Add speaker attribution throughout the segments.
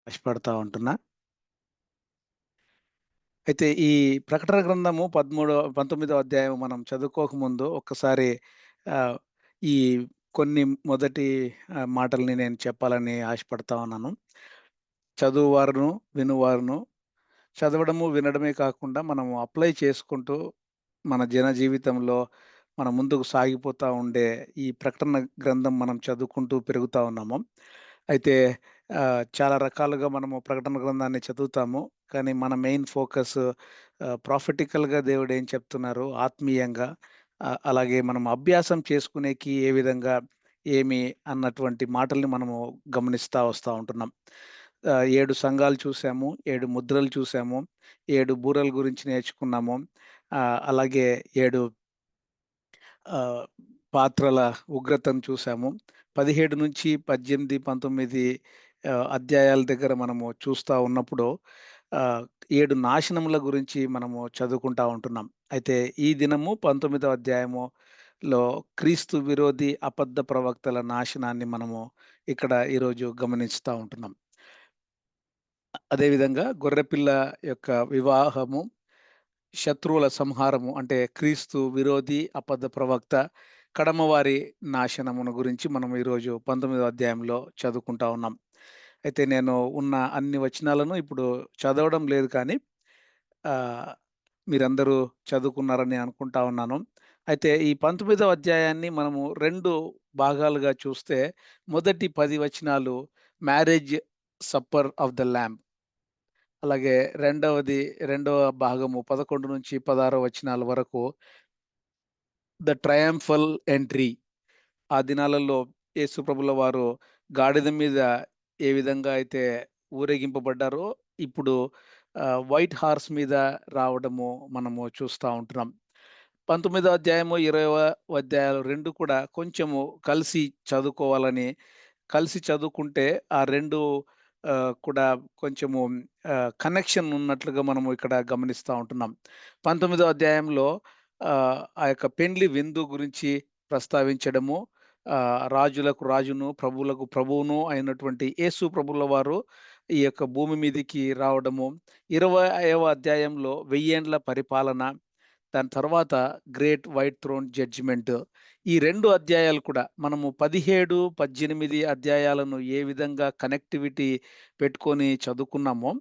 Speaker 1: కష్టపడతా ఉంటున్నా. అయితే ఈ ప్రకటన గ్రంథము 19వ అధ్యాయం మనం చదువుకోకముందు ఒక్కసారి ఆహ్, ఈ కొన్ని మొదటి మాటల్ని నేను చెప్పాలని ఆశపడతా ఉన్నాను. చదువువారును, వినువారును చదవడము, వినడమే కాకుండా మనము అప్లై చేసుకుంటూ మన జీవితంలో మనం ముందుకు సాగిపోతా ఉండే ఈ ప్రకటన గ్రంథం మనం చదువుకుంటూ పెరుగుతా ఉన్నాము. అయితే చాలా రకాలుగా మనము ప్రకటన గ్రంథాన్ని చదువుతాము. కానీ మన మెయిన్ ఫోకస్ ప్రాఫిటికల్‌గా దేవుడు ఏం చెప్తున్నారు, ఆత్మీయంగా అలాగే మనం అభ్యాసం చేసుకునేకి ఏ విధంగా, ఏమి అన్నటువంటి మాటల్ని మనము గమనిస్తా వస్తా ఉంటున్నాం. 7 సంఘాలు చూసాము, 7 ముద్రలు చూసాము, 7 బూరల గురించి నేర్చుకున్నాము. అలాగే 7 ఆహ్, పాత్రల ఉగ్రతను చూసాము. 17-18, 19 అధ్యాయాల దగ్గర మనము చూస్తా ఉన్నప్పుడు ఆహ్, 7 నాశనముల గురించి మనము చదువుకుంటా ఉంటున్నాం. అయితే ఈ దినము 19వ అధ్యాయములో క్రీస్తు విరోధి అబద్ధ ప్రవక్తల నాశనాన్ని మనము ఇక్కడ ఈరోజు గమనిస్తా ఉంటున్నాం. అదేవిధంగా గొర్రెపిల్ల యొక్క వివాహము, శత్రువుల సంహారము అంటే క్రీస్తు విరోధి, అబద్ధ ప్రవక్త, కడమవారి నాశనమును గురించి మనం ఈరోజు 19వ అధ్యాయంలో చదువుకుంటా ఉన్నాం. అయితే నేను ఉన్న అన్ని వచనాలను ఇప్పుడు చదవడం లేదు కానీ ఆహ్, మీరందరూ చదువుకున్నారని అనుకుంటా ఉన్నాను. అయితే ఈ 19వ అధ్యాయాన్ని మనము 2 భాగాలుగా చూస్తే మొదటి 10 వచనాలు marriage supper of the lamb. అలాగే రెండవ భాగము 11-16 వచనాల వరకు ద ట్రయంఫల్ ఎంట్రీ. ఆ దినాలలో యేసు ప్రభుల వారు గాడిద మీద ఏ విధంగా అయితే ఊరేగింపబడ్డారో, ఇప్పుడు వైట్ హార్స్ మీద రావడము మనము చూస్తా ఉంటున్నాం. 19వ అధ్యాయము, 20వ అధ్యాయాలు 2 కూడా కొంచెము కలిసి చదువుకోవాలని, కలిసి చదువుకుంటే ఆ 2 కూడా కొంచెము కనెక్షన్ ఉన్నట్లుగా మనము ఇక్కడ గమనిస్తా ఉంటున్నాం. 19వ అధ్యాయంలో ఆ యొక్క పెండ్లి విందు గురించి ప్రస్తావించడము, రాజులకు రాజును, ప్రభువులకు ప్రభువును అయినటువంటి యేసు ప్రభుల వారు ఈ యొక్క భూమి మీదికి రావడము, 20వ అధ్యాయంలో వెయ్యేండ్ల పరిపాలన, దాని తర్వాత గ్రేట్ వైట్ థ్రోన్ జడ్జిమెంట్. ఈ 2 అధ్యాయాలు కూడా మనము 17, 18 అధ్యాయాలను ఏ విధంగా కనెక్టివిటీ పెట్టుకొని చదువుకున్నామో,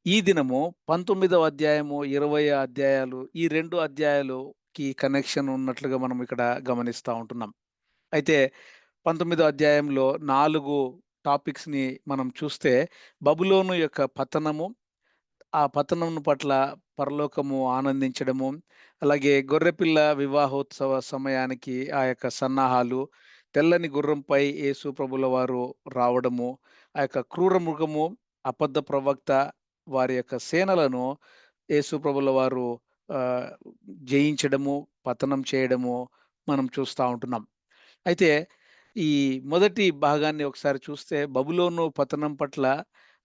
Speaker 1: ఈ దినము 19వ అధ్యాయము, 20 అధ్యాయాలు ఈ 2 అధ్యాయాలుకి కనెక్షన్ ఉన్నట్లుగా మనం ఇక్కడ గమనిస్తా ఉంటున్నాం. అయితే 19వ అధ్యాయంలో 4 టాపిక్స్‌ని మనం చూస్తే బబులోను యొక్క పతనము, ఆ పతనం పట్ల పరలోకము ఆనందించడము, అలాగే గొర్రెపిల్ల వివాహోత్సవ సమయానికి ఆ యొక్క సన్నాహాలు, తెల్లని గుర్రంపై యేసు ప్రభుల వారు రావడము, ఆ యొక్క క్రూర మృగము, అబద్ధ ప్రవక్త వారి యొక్క సేనలను యేసు ప్రభుల వారు ఆహ్, జయించడము, పతనం చేయడము మనం చూస్తా ఉంటున్నాం. అయితే ఈ మొదటి భాగాన్ని ఒకసారి చూస్తే బబులోను పతనం పట్ల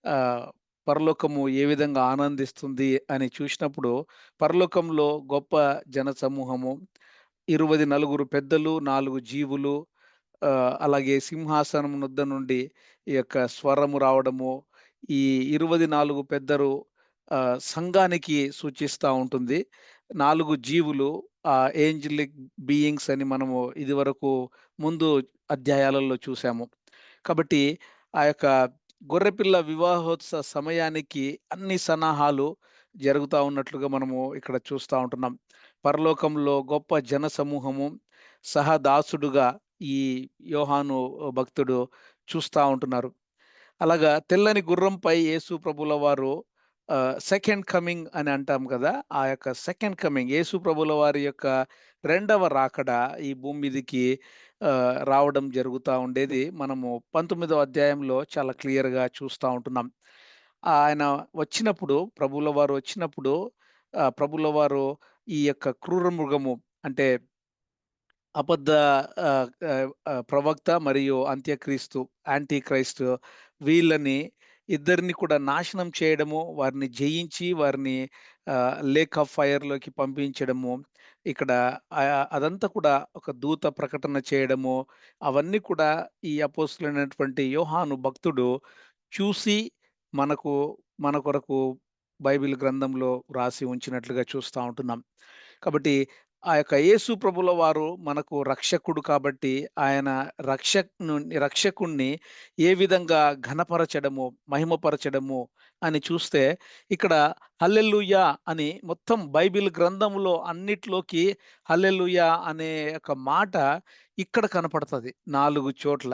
Speaker 1: ఆహ్, పరలోకము ఏ విధంగా ఆనందిస్తుంది అని చూసినప్పుడు, పరలోకంలో గొప్ప జనసమూహము, 24 పెద్దలు, 4 జీవులు, అలాగే సింహాసనం నొద్ద నుండి ఈ యొక్క స్వరము రావడము, ఈ 24 పెద్దలు సంఘానికి సూచిస్తా ఉంటుంది. 4 జీవులు ఏంజెలిక్ బీయింగ్స్ అని మనము ఇదివరకు ముందు అధ్యాయాలలో చూసాము. కాబట్టి ఆ యొక్క గొర్రెపిల్ల వివాహోత్సవ సమయానికి అన్ని సన్నాహాలు జరుగుతా ఉన్నట్లుగా మనము ఇక్కడ చూస్తా ఉంటున్నాం. పరలోకంలో గొప్ప జనసమూహము సహదాసుడుగా ఈ యోహాను భక్తుడు చూస్తా ఉంటున్నారు. అలాగా తెల్లని గుర్రంపై యేసు ప్రభుల వారు సెకండ్ కమింగ్ అని అంటాం కదా! ఆ యొక్క సెకండ్ కమింగ్ యేసు ప్రభుల వారి యొక్క రెండవ రాకడ ఈ భూమి మీదకి రావడం జరుగుతా ఉండేది. మనము 19వ అధ్యాయంలో చాలా క్లియర్‌గా చూస్తా ఉంటున్నాం. ఆయన వచ్చినప్పుడు, ప్రభువుల వారు వచ్చినప్పుడు, ప్రభువుల వారు ఈ యొక్క క్రూర మృగము అంటే అబద్ధ ప్రవక్త మరియు అంత్యక్రీస్తు, యాంటీ క్రైస్ట్ వీళ్ళని ఇద్దరిని కూడా నాశనం చేయడము, వారిని జయించి వారిని లేక్ ఆఫ్ ఫైర్‌లోకి పంపించడము. ఇక్కడ అదంతా కూడా ఒక దూత ప్రకటన చేయడము, అవన్నీ కూడా ఈ అపోస్తలుడైనటువంటి యోహాను భక్తుడు చూసి మనకు మన కొరకు బైబిల్ గ్రంథంలో రాసి ఉంచినట్లుగా చూస్తా ఉంటున్నాం. కాబట్టి ఆ యొక్క యేసు ప్రభుల వారు మనకు రక్షకుడు కాబట్టి ఆయన రక్షకుణ్ణి ఏ విధంగా ఘనపరచడము, మహిమపరచడము అని చూస్తే ఇక్కడ హల్లెలూయా అని మొత్తం బైబిల్ గ్రంథంలో అన్నిట్లోకి హల్లెలూయా అనే ఒక మాట ఇక్కడ కనపడతది 4 చోట్ల.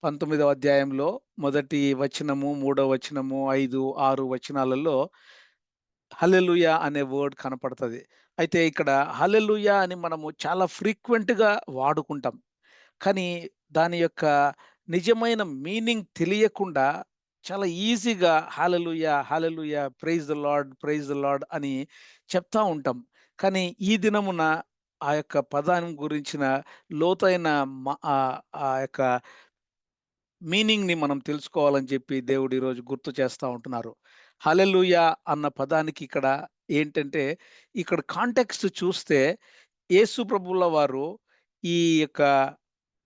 Speaker 1: 19వ అధ్యాయంలో మొదటి వచనము, మూడో వచనము, 5, 6 వచనాలలో హల్లెలూయా అనే వర్డ్ కనపడతది. అయితే ఇక్కడ హల్లెలూయా అని మనము చాలా ఫ్రీక్వెంట్‌గా వాడుకుంటాం. కానీ దాని యొక్క నిజమైన మీనింగ్ తెలియకుండా చాలా ఈజీగా హల్లెలూయా, హల్లెలూయా, ప్రైజ్ ద లార్డ్ అని చెప్తా ఉంటాం. కానీ ఈ దినమున ఆ యొక్క పదం గురించిన లోతైన ఆ యొక్క మీనింగ్‌ని మనం తెలుసుకోవాలని చెప్పి దేవుడు ఈరోజు గుర్తు చేస్తా ఉంటున్నారు. హల్లెలూయా అన్న పదానికి ఇక్కడ ఏంటంటే, ఇక్కడ కాంటెక్స్ట్ చూస్తే యేసు ప్రభువుల వారు ఈ యొక్క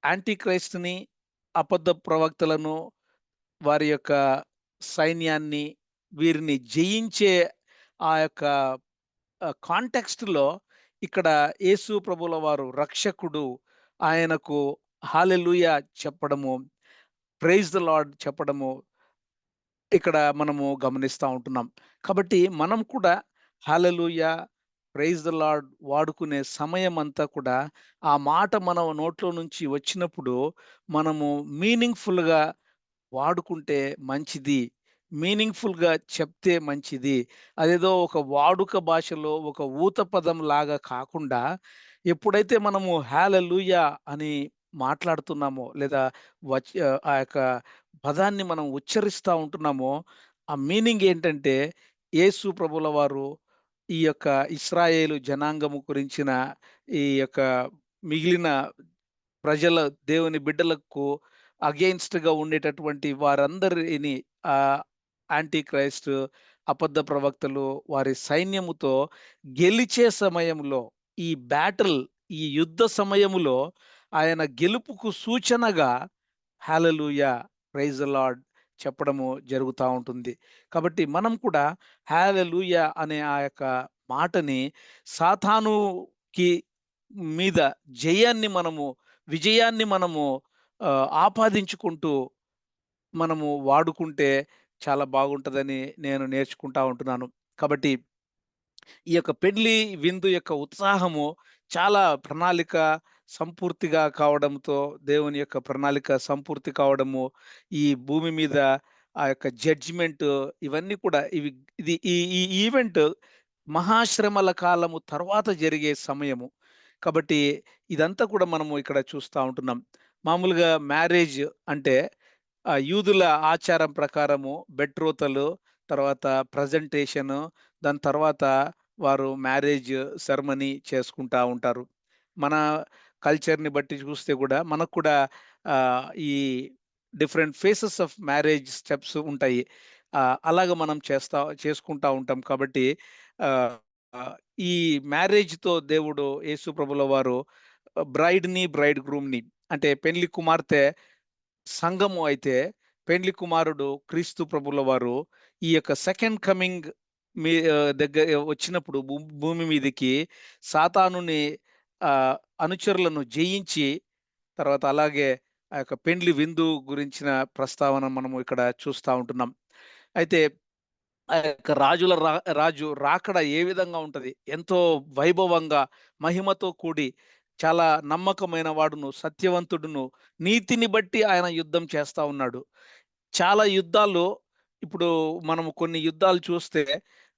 Speaker 1: యాంటీ క్రైస్ట్‌ని, అబద్ధ ప్రవక్తలను, వారి యొక్క సైన్యాన్ని, వీరిని జయించే ఆ యొక్క కాంటెక్స్ట్‌లో ఇక్కడ యేసు ప్రభువుల వారు రక్షకుడు, ఆయనకు హల్లెలూయా చెప్పడము, ప్రైజ్ ద లార్డ్ చెప్పడము ఇక్కడ మనము గమనిస్తా ఉంటున్నాం. కాబట్టి మనం కూడా హల్లెలూయా, ప్రైజ్ ద లార్డ్ వాడుకునే సమయమంతా కూడా ఆ మాట మన నోట్లో నుంచి వచ్చినప్పుడు మనము మీనింగ్‌ఫుల్‌గా వాడుకుంటే మంచిది. మీనింగ్‌ఫుల్‌గా చెప్తే మంచిది. అదేదో ఒక వాడుక భాషలో ఒక ఊత పదంలాగా కాకుండా, ఎప్పుడైతే మనము హల్లెలూయా అని మాట్లాడుతున్నామో, లేదా ఆ యొక్క పదాన్ని మనం ఉచ్చరిస్తా ఉంటున్నామో, ఆ మీనింగ్ ఏంటంటే, యేసు ప్రభుల వారు ఈ యొక్క ఇశ్రాయేలు జనాంగము గురించిన ఈ యొక్క మిగిలిన ప్రజల దేవుని బిడ్డలకు అగెయిన్స్ట్‌గా ఉండేటటువంటి వారందరిని ఆహ్, యాంటీ క్రైస్ట్, అబద్ధ ప్రవక్తలు వారి సైన్యముతో గెలిచే సమయంలో ఈ బ్యాటిల్ ఈ యుద్ధ సమయములో ఆయన గెలుపుకు సూచనగా హల్లెలూయా! ప్రైజ్ ద లార్డ్ చెప్పడము జరుగుతా ఉంటుంది. కాబట్టి మనం కూడా హల్లెలూయా అనే ఆ యొక్క మాటని సాతానుకి మీద విజయాన్ని మనము ఆపాదించుకుంటూ మనము వాడుకుంటే చాలా బాగుంటదని నేను నేర్చుకుంటా ఉంటున్నాను. కాబట్టి ఈ యొక్క పెళ్లి విందు యొక్క ఉత్సాహము చాలా ప్రణాళిక సంపూర్తిగా కావడంతో, దేవుని యొక్క ప్రణాళిక సంపూర్తి కావడము, ఈ భూమి మీద ఆ యొక్క జడ్జిమెంట్ ఇవన్నీ కూడా ఇది ఈ ఈ ఈవెంట్ మహాశ్రమల కాలము తర్వాత జరిగే సమయము. కాబట్టి ఇదంతా కూడా మనము ఇక్కడ చూస్తా ఉంటున్నాం. మామూలుగా మ్యారేజ్ అంటే యూదుల ఆచారం ప్రకారము బెట్రోతలు, తర్వాత ప్రజెంటేషను, దాని తర్వాత వారు మ్యారేజ్ సెరమనీ చేసుకుంటా ఉంటారు. మన కల్చర్‌ని బట్టి చూస్తే గూడా మనకు కూడా ఈ different faces of marriage steps ఉంటాయి. అలాగా మనం చేసుకుంటా ఉంటాం కాబట్టి ఆహ్, ఆహ్, ఈ మ్యారేజ్‌తో దేవుడు యేసు ప్రభుల వారు బ్రైడ్ గ్రూమ్‌ని అంటే పెండ్లి కుమార్తె సంఘము అయితే, పెండ్లి కుమారుడు క్రీస్తు ప్రభుల వారు ఈ యొక్క సెకండ్ కమింగ్ వచ్చినప్పుడు భూమి మీదకి సాతానుని ఆహ్, అనుచరులను జయించి, తర్వాత అలాగే ఆ యొక్క పెండ్లి విందు గురించిన ప్రస్తావన మనము ఇక్కడ చూస్తా ఉంటున్నాం. అయితే ఆ యొక్క రాజు రాకడ ఏ విధంగా ఉంటది? ఎంతో వైభవంగా, మహిమతో కూడి, చాలా నమ్మకమైన వాడును, సత్యవంతుడును, నీతిని బట్టి ఆయన యుద్ధం చేస్తా ఉన్నాడు. చాలా యుద్ధాలు ఇప్పుడు మనము కొన్ని యుద్ధాలు చూస్తే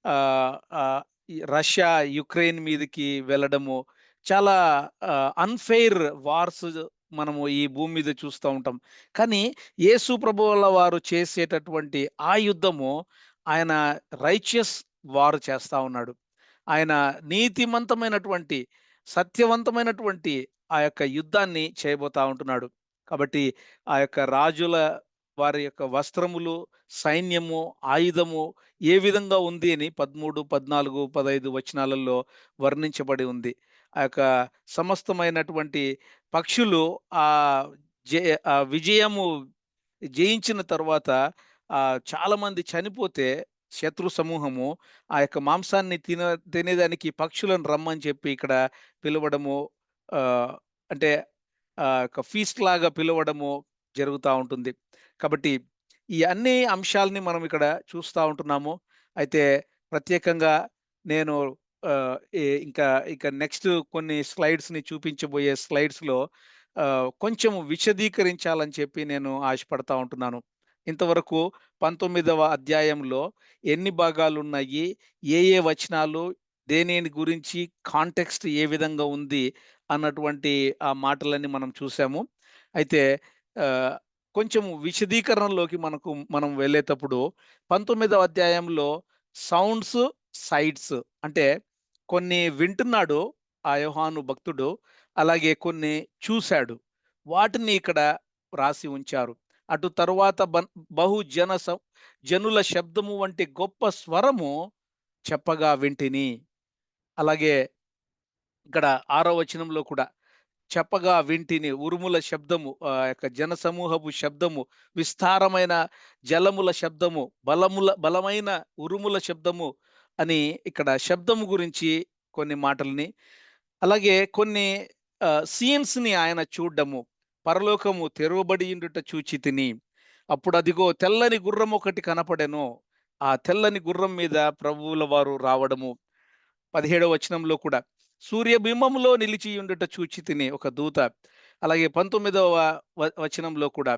Speaker 1: ఆహ్, ఆహ్, ఈ రష్యా, యుక్రెయిన్ మీదకి వెళ్ళడము చాలా అన్‌ఫెయిర్ వార్స్ మనము ఈ భూమి మీద చూస్తా ఉంటాం. కానీ యేసు ప్రభువుల వారు చేసేటటువంటి ఆ యుద్ధము ఆయన రైచియస్ వార్ చేస్తా ఉన్నాడు. ఆయన నీతిమంతమైనటువంటి, సత్యవంతమైనటువంటి ఆ యొక్క యుద్ధాన్ని చేయబోతా ఉంటున్నాడు. కాబట్టి ఆ యొక్క రాజుల వారి యొక్క వస్త్రములు, సైన్యము, ఆయుధము ఏ విధంగా ఉంది అని 13, 14, 15 వచనాలలో వర్ణించబడి ఉంది. ఆ యొక్క సమస్తమైనటువంటి పక్షులు ఆహ్, విజయము జయించిన తరువాత చాలామంది చనిపోతే శత్రు సమూహము ఆ యొక్క మాంసాన్ని తినేదానికి పక్షులను రమ్మని చెప్పి ఇక్కడ పిలవడము, ఆహ్, అంటే ఒక ఫీస్ట్ లాగా పిలవడము జరుగుతా ఉంటుంది. కాబట్టి ఈ అన్ని అంశాల్ని మనం ఇక్కడ చూస్తా ఉంటున్నాము. అయితే ప్రత్యేకంగా నేను ఆహ్, ఎ ఇంకా ఇక నెక్స్ట్ కొన్ని స్లైడ్స్‌ని చూపించబోయే స్లైడ్స్‌లో కొంచెం విశదీకరించాలని చెప్పి నేను ఆశపడతా ఉంటున్నాను. ఇంతవరకు 19వ అధ్యాయంలో ఎన్ని భాగాలున్నాయి? ఏ ఏ వచనాలు దేనిని గురించి కాంటెక్స్ట్ ఏ విధంగా ఉంది? అన్నటువంటి ఆ మాటలన్నీ మనం చూసాము. అయితే ఆహ్, కొంచెం విశదీకరణలోకి మనం వెళ్ళేతప్పుడు 19వ అధ్యాయంలో సౌండ్స్, సైట్స్ అంటే కొన్ని వింటున్నాడు ఆ యోహాను భక్తుడు. అలాగే కొన్ని చూసాడు. వాటిని ఇక్కడ రాసి ఉంచారు. అటు తరువాత బహు జనుల శబ్దము వంటి గొప్ప స్వరము చెప్పగా వింటిని. అలాగే ఇక్కడ 6వ వచనంలో కూడా చెప్పగా వింటిని ఉరుముల శబ్దము, యొక్క జనసమూహపు శబ్దము, విస్తారమైన జలముల శబ్దము, బలమైన ఉరుముల శబ్దము అని ఇక్కడ శబ్దము గురించి కొన్ని మాటల్ని, అలాగే కొన్ని సీన్స్‌ని ఆయన చూడ్డము. పరలోకము తెరవబడియుండుట చూచితిని. అప్పుడదిగో తెల్లని గుర్రం ఒకటి కనపడెను. ఆ తెల్లని గుర్రం మీద ప్రభువుల వారు రావడము. 17వ వచనంలో కూడా సూర్యబింబములో నిలిచియుండుట చూచితిని ఒక దూత. అలాగే 19వ వచనంలో కూడా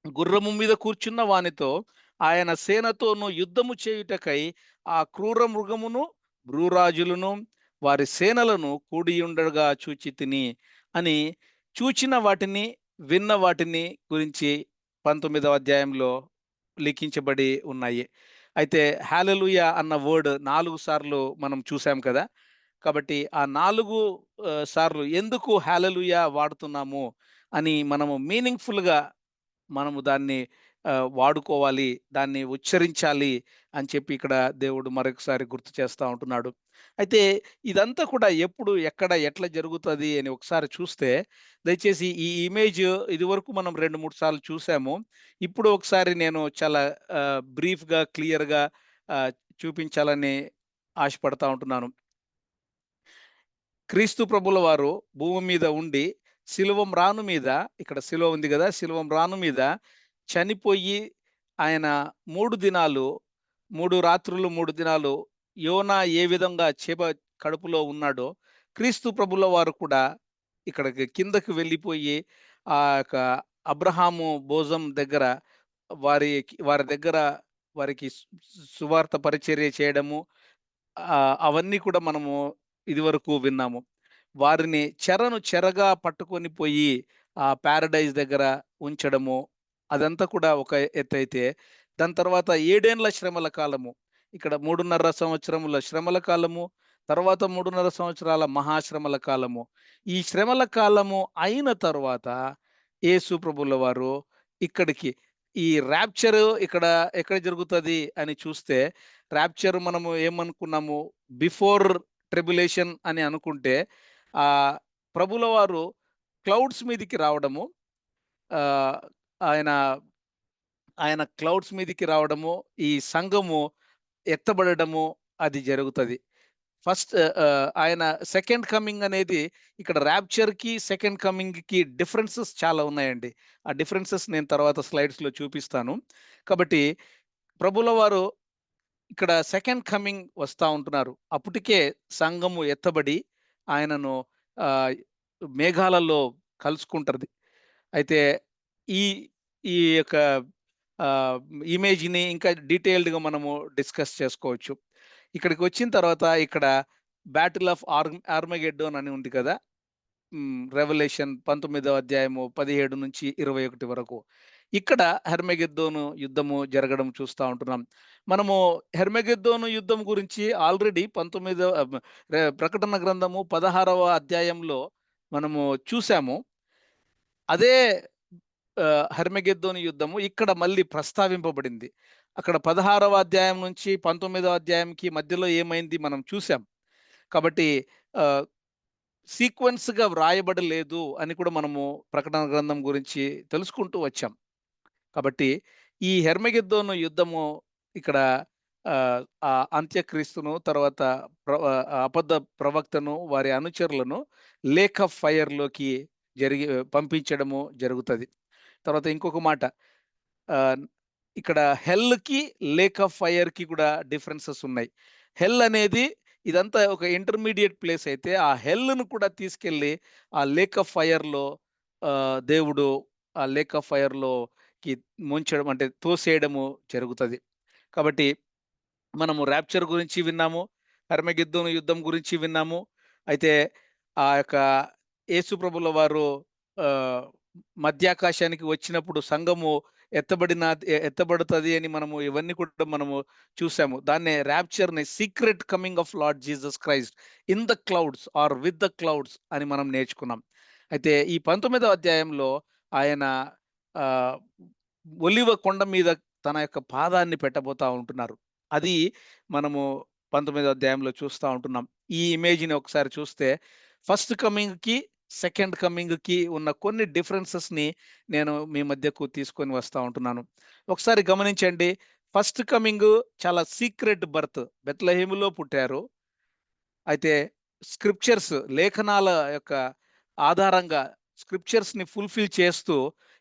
Speaker 1: గుర్రము మీద కూర్చున్న వానితో ఆయన సేనతోను యుద్ధము చేయుటకై ఆ క్రూర మృగమును, భ్రూరాజులను, వారి సేనలను కూడియుండగా చూచితిని అని, చూచిన వాటిని, విన్న వాటిని గురించి 19వ అధ్యాయంలో లిఖించబడి ఉన్నాయి. అయితే హల్లెలూయా అన్న వర్డ్ 4 సార్లు మనం చూసాం కదా! కాబట్టి ఆ 4 సార్లు ఎందుకు హల్లెలూయా వాడుతున్నాము అని మనము మీనింగ్‌ఫుల్‌గా మనము దాన్ని వాడుకోవాలి, దాన్ని ఉచ్చరించాలి అని చెప్పి ఇక్కడ దేవుడు మరొకసారి గుర్తు చేస్తా ఉంటున్నాడు. అయితే ఇదంతా కూడా ఎప్పుడు, ఎక్కడ, ఎట్లా జరుగుతది అని ఒకసారి చూస్తే, దయచేసి ఈ ఇమేజ్ ఇదివరకు మనం 2, 3 సార్లు చూసాము. ఇప్పుడు ఒకసారి నేను చాలా బ్రీఫ్‌గా, క్లియర్‌గా ఆహ్, చూపించాలని ఆశపడతా ఉంటున్నాను. క్రీస్తు ప్రభుల వారు భూమి మీద ఉండి శిలువ మ్రాను మీద, ఇక్కడ శిలువ ఉంది గదా! శిలువ మ్రాను మీద చనిపోయి ఆయన 3 దినాలు, 3 రాత్రులు, 3 దినాలు యోనా ఏ విధంగా చేప కడుపులో ఉన్నాడో, క్రీస్తు ప్రభుల వారు కూడా ఇక్కడికి కిందకి వెళ్ళిపోయి ఆ యొక్క అబ్రహాము భోజం దగ్గర వారి దగ్గర వారికి సువార్త పరిచర్య చేయడము, అవన్నీ కూడా మనము ఇదివరకు విన్నాము. వారిని చెరగా పట్టుకొని పోయి ఆ పారడైజ్ దగ్గర ఉంచడము, అదంతా కూడా ఒక ఎత్తైతే, దాని తర్వాత 7 ఏండ్ల శ్రమల కాలము. ఇక్కడ 3:30 సంవత్సరముల శ్రమల కాలము, తర్వాత 3:30 సంవత్సరాల మహాశ్రమల కాలము. ఈ శ్రమల కాలము అయిన తరువాత యేసు ప్రభుల వారు ఇక్కడికి, ఈ ర్యాప్చర్ ఇక్కడ ఎక్కడ జరుగుతది అని చూస్తే, ర్యాప్చర్ మనము ఏమనుకున్నాము, బిఫోర్ ట్రిబులేషన్ అని అనుకుంటే, ఆహ్, ప్రభుల వారు క్లౌడ్స్ మీదికి రావడము, ఆహ్, ఆయన ఆయన క్లౌడ్స్ మీదికి రావడము, ఈ సంఘము ఎత్తబడడము అది జరుగుతది. ఫస్ట్ ఆయన సెకండ్ కమింగ్ అనేది, ఇక్కడ ర్యాప్చర్‌కి, సెకండ్ కమింగ్‌కి డిఫరెన్సెస్ చాలా ఉన్నాయండి. ఆ డిఫరెన్సెస్ నేను తర్వాత స్లైడ్స్‌లో చూపిస్తాను. కాబట్టి ప్రభుల వారు ఇక్కడ సెకండ్ కమింగ్ వస్తా ఉంటున్నారు. అప్పటికే సంఘము ఎత్తబడి ఆయనను ఆహ్, మేఘాలలో కలుసుకుంటది. అయితే ఈ ఈ యొక్క ఆహ్, ఇమేజ్‌ని ఇంకా డీటెయిల్డ్‌గా మనము డిస్కస్ చేసుకోవచ్చు. ఇక్కడికి వచ్చిన తర్వాత ఇక్కడ బ్యాటిల్ ఆఫ్ ఆర్మగెడ్డోన్ అని ఉంది కదా! రెవల్యూషన్ 19వ అధ్యాయము 17-21 వరకు. ఇక్కడ హెర్మెగెద్దోను యుద్ధము జరగడం చూస్తా ఉంటున్నాం. మనము హెర్మెగెద్దోను యుద్ధం గురించి ఆల్రెడీ 19వ ప్రకటన గ్రంథము 16వ అధ్యాయంలో మనము చూసాము. అదే హెర్మెగెద్దోను యుద్ధము ఇక్కడ మళ్ళీ ప్రస్తావింపబడింది. అక్కడ 16వ అధ్యాయం నుంచి 19వ అధ్యాయంకి మధ్యలో ఏమైంది మనం చూసాం. కాబట్టి ఆహ్, సీక్వెన్స్‌గా వ్రాయబడలేదు అని కూడా మనము ప్రకటన గ్రంథం గురించి తెలుసుకుంటూ వచ్చాం. కాబట్టి ఈ హెర్మగెద్దోను యుద్ధము ఇక్కడ ఆ అంత్యక్రీస్తును, తర్వాత అబద్ధ ప్రవక్తను, వారి అనుచరులను లేక్ ఆఫ్ ఫైర్‌లోకి జరిగి పంపించడము జరుగుతది. తర్వాత ఇంకొక మాట, ఆహ్, ఇక్కడ హెల్‌కి, లేక్ ఆఫ్ ఫైర్‌కి కూడా డిఫరెన్సెస్ ఉన్నాయి. హెల్ అనేది ఇదంతా ఒక ఇంటర్మీడియేట్ ప్లేస్ అయితే, ఆ హెల్‌ను కూడా తీసుకెళ్ళి ఆ లేక్ ఆఫ్ ఫైర్‌లో దేవుడు ఆ లేక్ ఆఫ్ ఫైర్‌లోకి ముంచడం అంటే తోసేయడము జరుగుతది. కాబట్టి మనము రాప్చర్ గురించి విన్నాము. హర్మగెద్దోను యుద్ధం గురించి విన్నాము. అయితే ఆ యొక్క యేసు ప్రభుల వారు ఆహ్, మధ్యాకాశానికి వచ్చినప్పుడు సంఘము ఎత్తబడుతది అని మనము ఇవన్నీ కూడా మనము చూసాము. దాన్నే రాప్చర్‌ని secret coming of Lord Jesus Christ in the clouds or with the clouds అని మనం నేర్చుకున్నాం. అయితే ఈ 19వ అధ్యాయంలో ఆయన ఆహ్, ఒలివ కొండ మీద తన యొక్క పాదాన్ని పెట్టబోతా ఉంటున్నారు. అది మనము 19వ అధ్యాయంలో చూస్తా ఉంటున్నాం. ఈ ఇమేజ్‌ని ఒకసారి చూస్తే ఫస్ట్ కమింగ్‌కి, సెకండ్ కమింగ్‌కి ఉన్న కొన్ని డిఫరెన్సెస్‌ని నేను మీ మధ్యకు తీసుకొని వస్తా ఉంటున్నాను. ఒకసారి గమనించండి. ఫస్ట్ కమింగు చాలా సీక్రెట్ బర్త్. బెత్లెహేములో పుట్టారు. అయితే స్క్రిప్చర్స్ లేఖనాల యొక్క ఆధారంగా స్క్రిప్చర్స్‌ని ఫుల్‌ఫిల్ చేస్తూ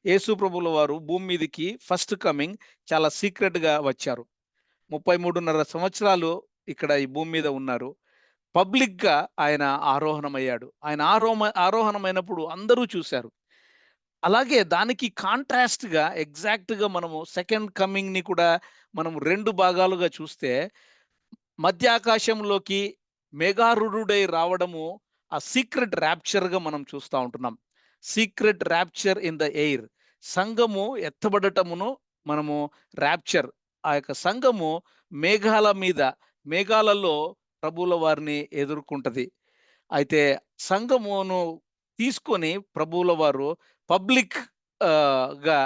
Speaker 1: యేసు ప్రభుల వారు భూమి మీదకి ఫస్ట్ కమింగ్ చాలా సీక్రెట్‌గా వచ్చారు. 33:30 సంవత్సరాలు ఇక్కడ ఈ భూమి మీద ఉన్నారు. పబ్లిక్‌గా ఆయన ఆరోహణమయ్యాడు. ఆయన ఆరోహణమైనప్పుడు అందరూ చూసారు. అలాగే దానికి కాంట్రాస్ట్‌గా ఎగ్జాక్ట్‌గా మనము సెకండ్ కమింగ్‌ని కూడా మనం 2 భాగాలుగా చూస్తే, మధ్యాకాశంలోకి మేఘారూఢుడై రావడము ఆ సీక్రెట్ ర్యాప్చర్‌గా మనం చూస్తా ఉంటున్నాం. Secret rapture in the air. సంఘము ఎత్తబడటమును మనము ర్యాప్చర్. ఆ యొక్క సంఘము మేఘాల మీద, మేఘాలలో ప్రభువుల వారిని ఎదుర్కొంటది. అయితే సంఘమును తీసుకొని ప్రభువుల వారు పబ్లిక్ గా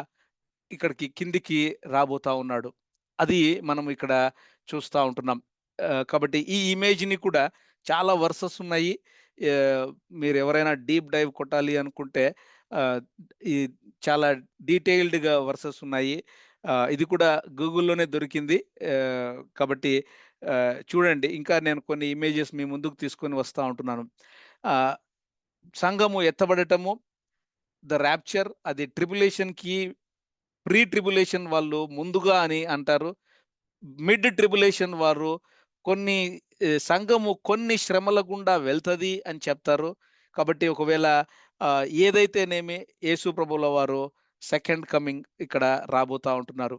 Speaker 1: ఇక్కడికి కిందికి రాబోతా ఉన్నాడు. అది మనం ఇక్కడ చూస్తా ఉంటున్నాం. కాబట్టి ఈ ఇమేజ్‌ని కూడా చాలా వర్సెస్ ఉన్నాయి. ఆహ్, మీరెవరైనా డీప్ డైవ్ కొట్టాలి అనుకుంటే ఆహ్, ఈ చాలా డీటెయిల్డ్‌గా వర్సెస్ ఉన్నాయి. ఇది కూడా గూగుల్‌లోనే దొరికింది. కాబట్టి చూడండి. ఇంకా నేను కొన్ని ఇమేజెస్ మీ ముందుకు తీసుకొని వస్తా ఉంటున్నాను. ఆహ్, సంఘము ఎత్తబడటము, ద రాప్చర్ అది ట్రిబులేషన్‌కి ప్రీ ట్రిబులేషన్ వాళ్ళు ముందుగా అని అంటారు. మిడ్ ట్రిబులేషన్ వారు కొన్ని సంఘము కొన్ని శ్రమల గుండా వెళ్తది అని చెప్తారు. కాబట్టి ఒకవేళ ఏదైతేనేమి యేసు ప్రభువుల వారు సెకండ్ కమింగ్ ఇక్కడ రాబోతా ఉంటున్నారు.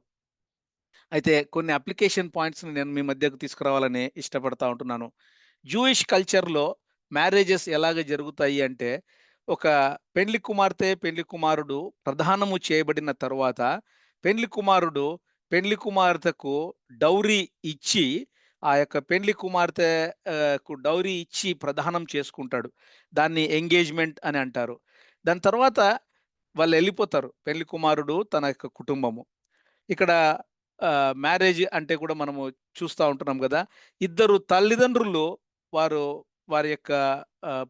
Speaker 1: అయితే కొన్ని అప్లికేషన్ పాయింట్స్‌ని నేను మీ మధ్యకు తీసుకురావాలని ఇష్టపడతా ఉంటున్నాను. జూయిష్ కల్చర్‌లో మ్యారేజెస్ ఎలాగ జరుగుతాయి అంటే, ఒక పెండ్లి కుమార్తె, పెండ్లి కుమారుడు ప్రదానము చేయబడిన తరువాత, పెండ్లి కుమారుడు పెండ్లి కుమార్తెకు డౌరీ ఇచ్చి, ఆ యొక్క పెండ్లి కుమార్తె కు డౌరీ ఇచ్చి ప్రదానం చేసుకుంటాడు. దాన్ని ఎంగేజ్‌మెంట్ అని అంటారు. దాని తర్వాత వాళ్ళెళ్ళిపోతారు. పెండ్లి కుమారుడు, తన యొక్క కుటుంబము. ఇక్కడ మ్యారేజ్ అంటే కూడా మనము చూస్తా ఉంటున్నాం గదా! ఇద్దరు తల్లిదండ్రులు వారు వారి యొక్క